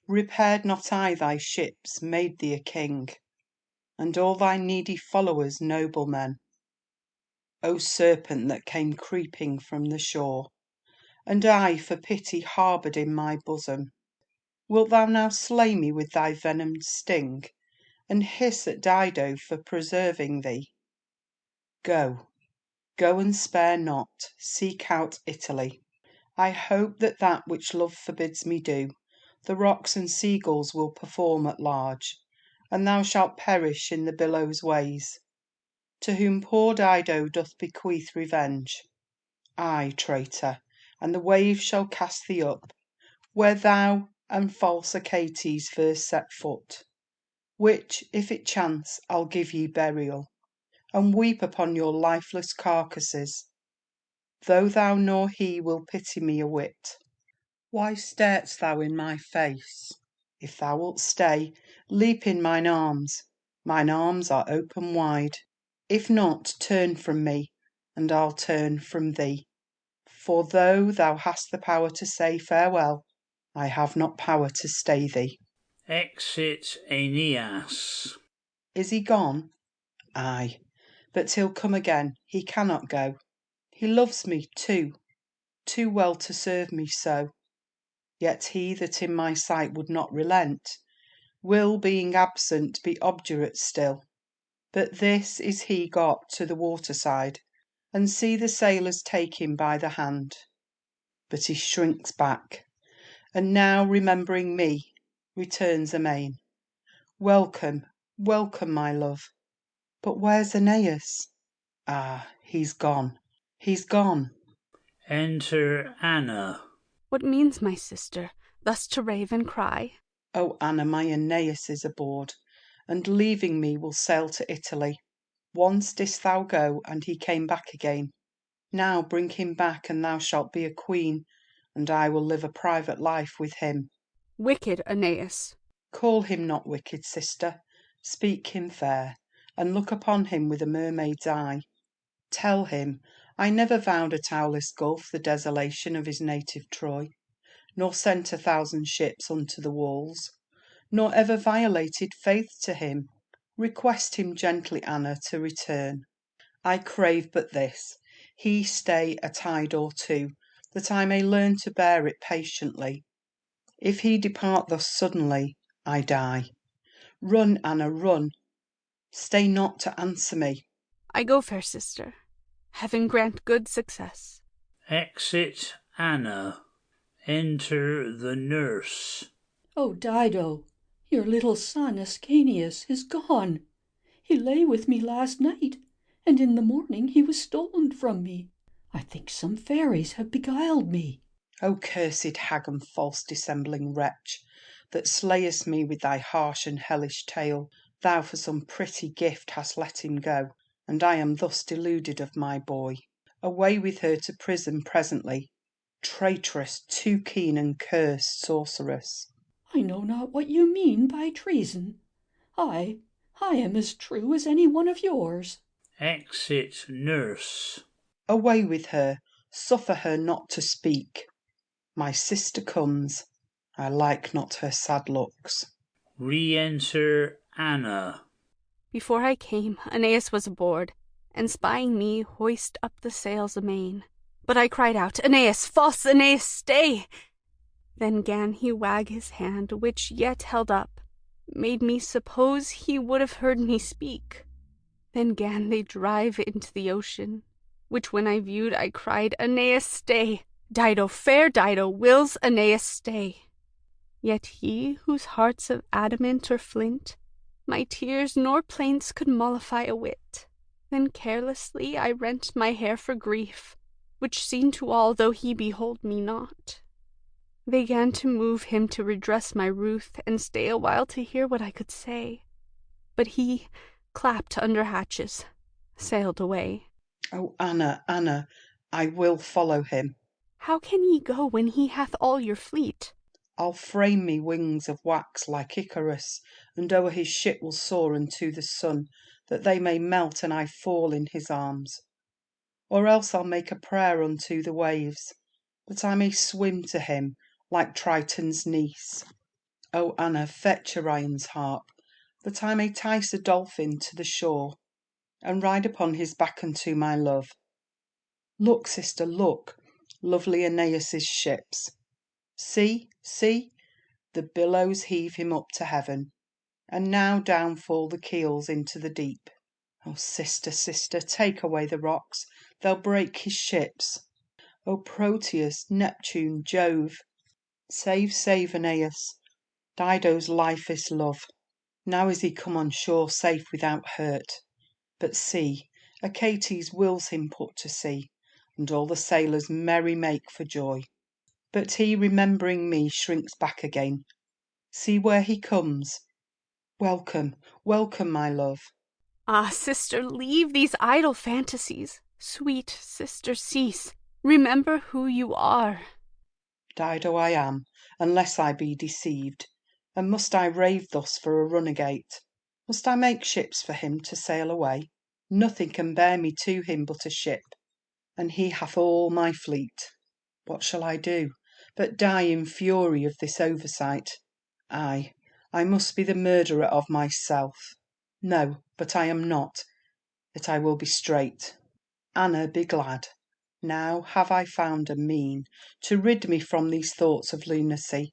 Speaker 12: Repaired not I thy ships, made thee a king, and all thy needy followers noblemen? O serpent that came creeping from the shore, and I for pity harboured in my bosom, wilt thou now slay me with thy venomed sting, and hiss at Dido for preserving thee? Go, go and spare not, seek out Italy. I hope that that which love forbids me do, the rocks and seagulls will perform at large, and thou shalt perish in the billows' ways. To whom poor Dido doth bequeath revenge. Ay, traitor, and the waves shall cast thee up, where thou and false Achates first set foot, which, if it chance, I'll give ye burial. and weep upon your lifeless carcasses, though thou nor he will pity me a whit. Why starest thou in my face? If thou wilt stay, leap in mine arms are open wide. If not, turn from me, and I'll turn from thee. For though thou hast the power to say farewell, I have not power to stay thee.
Speaker 1: Exit Aeneas.
Speaker 12: Is he gone? Ay, but he'll come again, he cannot go. He loves me too well to serve me so. Yet he that in my sight would not relent, will, being absent, be obdurate still. But this is he got to the waterside, and see the sailors take him by the hand. But he shrinks back, and now remembering me, returns amain. Welcome, welcome, my love. But where's Aeneas? Ah, he's gone, he's gone.
Speaker 1: Enter Anna.
Speaker 13: What means my sister thus to rave and cry?
Speaker 12: Oh, Anna, my Aeneas is aboard, and leaving me will sail to Italy. Once didst thou go, and he came back again. Now bring him back, and thou shalt be a queen, and I will live a private life with him.
Speaker 13: Wicked Aeneas!
Speaker 12: Call him not wicked, sister. Speak him fair, and look upon him with a mermaid's eye. Tell him I never vowed at Aulis Gulf the desolation of his native Troy, nor sent 1,000 ships unto the walls, nor ever violated faith to him. Request him gently, Anna, to return. I crave but this, he stay a tide or two, that I may learn to bear it patiently. If he depart thus suddenly, I die. Run, Anna, run. Stay not to answer me.
Speaker 13: I go, fair sister. Heaven grant good success.
Speaker 1: Exit Anna. Enter the nurse.
Speaker 17: Oh, Dido, your little son Ascanius is gone. He lay with me last night, and in the morning he was stolen from me. I think some fairies have beguiled me.
Speaker 12: O cursed hag and false dissembling wretch, that slayest me with thy harsh and hellish tale, thou for some pretty gift hast let him go, and I am thus deluded of my boy. Away with her to prison presently, traitress, too keen and cursed sorceress.
Speaker 17: I know not what you mean by treason. I am as true as any one of yours.
Speaker 1: Exit nurse.
Speaker 12: Away with her, suffer her not to speak. My sister comes, I like not her sad looks.
Speaker 1: Re-enter Anna.
Speaker 13: Before I came, Aeneas was aboard, and spying me, hoist up the sails amain. But I cried out, Aeneas, false Aeneas, stay! Then gan he wag his hand, which yet held up, made me suppose he would have heard me speak. Then gan they drive into the ocean, which when I viewed, I cried, Aeneas, stay! Dido, fair Dido, wills Aeneas stay. Yet he, whose heart's of adamant or flint, my tears nor plaints could mollify a whit. Then carelessly I rent my hair for grief, which seen to all, though he behold me not. They gan to move him to redress my ruth, and stay a while to hear what I could say. But he, clapped under hatches, sailed away.
Speaker 12: Oh, Anna, Anna, I will follow him.
Speaker 13: How can ye go when he hath all your fleet?
Speaker 12: I'll frame me wings of wax like Icarus, and o'er his ship will soar unto the sun, that they may melt and I fall in his arms. Or else I'll make a prayer unto the waves, that I may swim to him like Triton's niece. O Anna, fetch Orion's harp, that I may tice a dolphin to the shore, and ride upon his back unto my love. Look, sister, look, lovely Aeneas's ships. See, see, the billows heave him up to heaven, and now down fall the keels into the deep. Oh, sister, sister, take away the rocks, they'll break his ships. O Proteus, Neptune, Jove, save, save Aeneas, Dido's life is love. Now is he come on shore safe without hurt. But see, Achates wills him put to sea, and all the sailors merry make for joy. But he, remembering me, shrinks back again. See where he comes. Welcome, welcome, my love.
Speaker 13: Ah, sister, leave these idle fantasies. Sweet sister, cease. Remember who you are.
Speaker 12: Dido I am, unless I be deceived. And must I rave thus for a runagate? Must I make ships for him to sail away? Nothing can bear me to him but a ship, and he hath all my fleet. What shall I do, but die in fury of this oversight? I must be the murderer of myself. No, but I am not, yet I will be straight. Anna, be glad. Now have I found a mean to rid me from these thoughts of lunacy.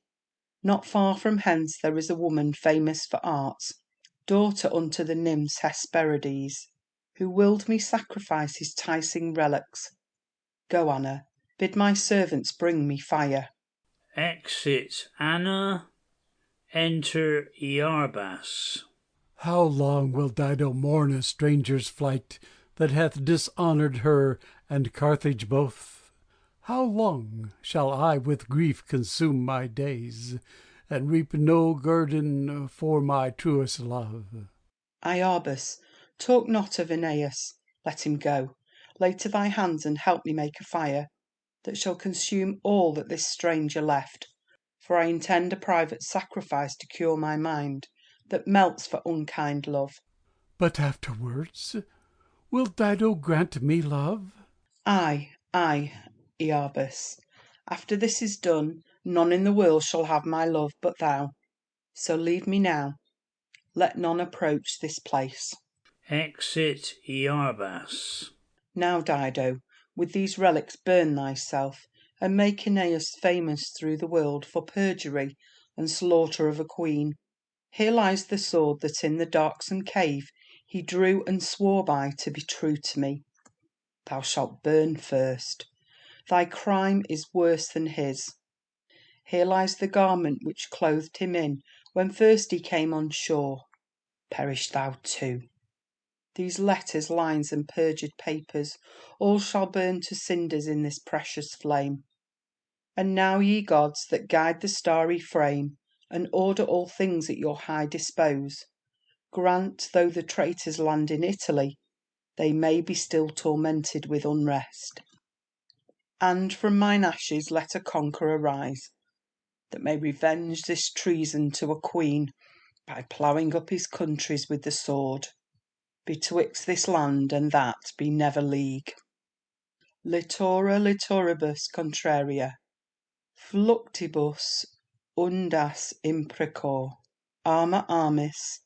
Speaker 12: Not far from hence there is a woman famous for arts, daughter unto the nymphs Hesperides, who willed me sacrifice his ticing relics. Go, Anna, bid my servants bring me fire.
Speaker 1: Exit Anna, enter Iarbas.
Speaker 9: How long will Dido mourn a stranger's flight that hath dishonoured her and Carthage both? How long shall I with grief consume my days, and reap no guerdon for my truest love?
Speaker 12: Iarbas, talk not of Aeneas, let him go. Lay to thy hands and help me make a fire that shall consume all that this stranger left, for I intend a private sacrifice to cure my mind, that melts for unkind love.
Speaker 9: But afterwards, will Dido grant me love?
Speaker 12: Ay, Iarbas. After this is done, none in the world shall have my love but thou. So leave me now. Let none approach this place.
Speaker 1: Exit Iarbas.
Speaker 12: Now, Dido, with these relics burn thyself, and make Aeneas famous through the world for perjury and slaughter of a queen. Here lies the sword that in the darksome cave he drew and swore by to be true to me. Thou shalt burn first. Thy crime is worse than his. Here lies the garment which clothed him in when first he came on shore. Perish thou too. These letters, lines, and perjured papers, all shall burn to cinders in this precious flame. And now, ye gods, that guide the starry frame, and order all things at your high dispose, grant, though the traitors land in Italy, they may be still tormented with unrest. And from mine ashes let a conqueror rise, that may revenge this treason to a queen, by ploughing up his countries with the sword. Betwixt this land and that be never league. Litora litoribus contraria, fluctibus undas imprecor, arma armis,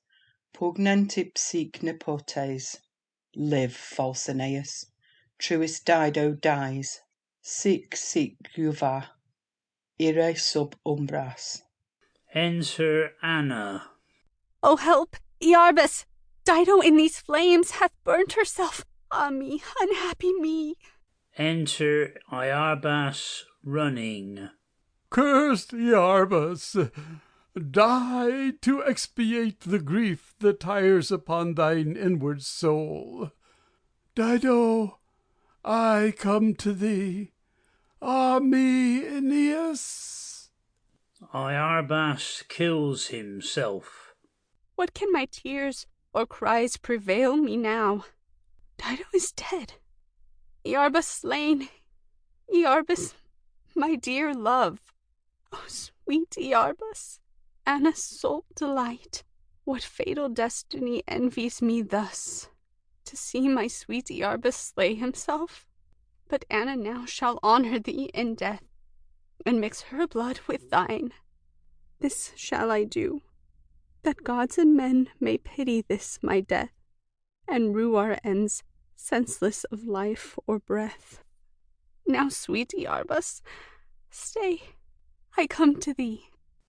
Speaker 12: pugnentip sic nepotes. Live, false Aeneas, truest Dido dies, sic juva, ire sub umbras.
Speaker 1: Enter Anna.
Speaker 13: Oh, help, Iarbas! Dido in these flames hath burnt herself. Ah me, unhappy me.
Speaker 1: Enter Iarbas running.
Speaker 9: Cursed Iarbas, die to expiate the grief that tires upon thine inward soul. Dido, I come to thee. Ah me, Aeneas!
Speaker 1: Iarbas kills himself.
Speaker 13: What can my tears or cries prevail me now? Dido is dead. Iarbas slain. Iarbas, my dear love. Oh, sweet Iarbas, Anna's sole delight. What fatal destiny envies me thus, to see my sweet Iarbas slay himself? But Anna now shall honour thee in death, and mix her blood with thine. This shall I do, that gods and men may pity this my death, and rue our ends, senseless of life or breath. Now, sweet Iarbas, stay, I come to thee.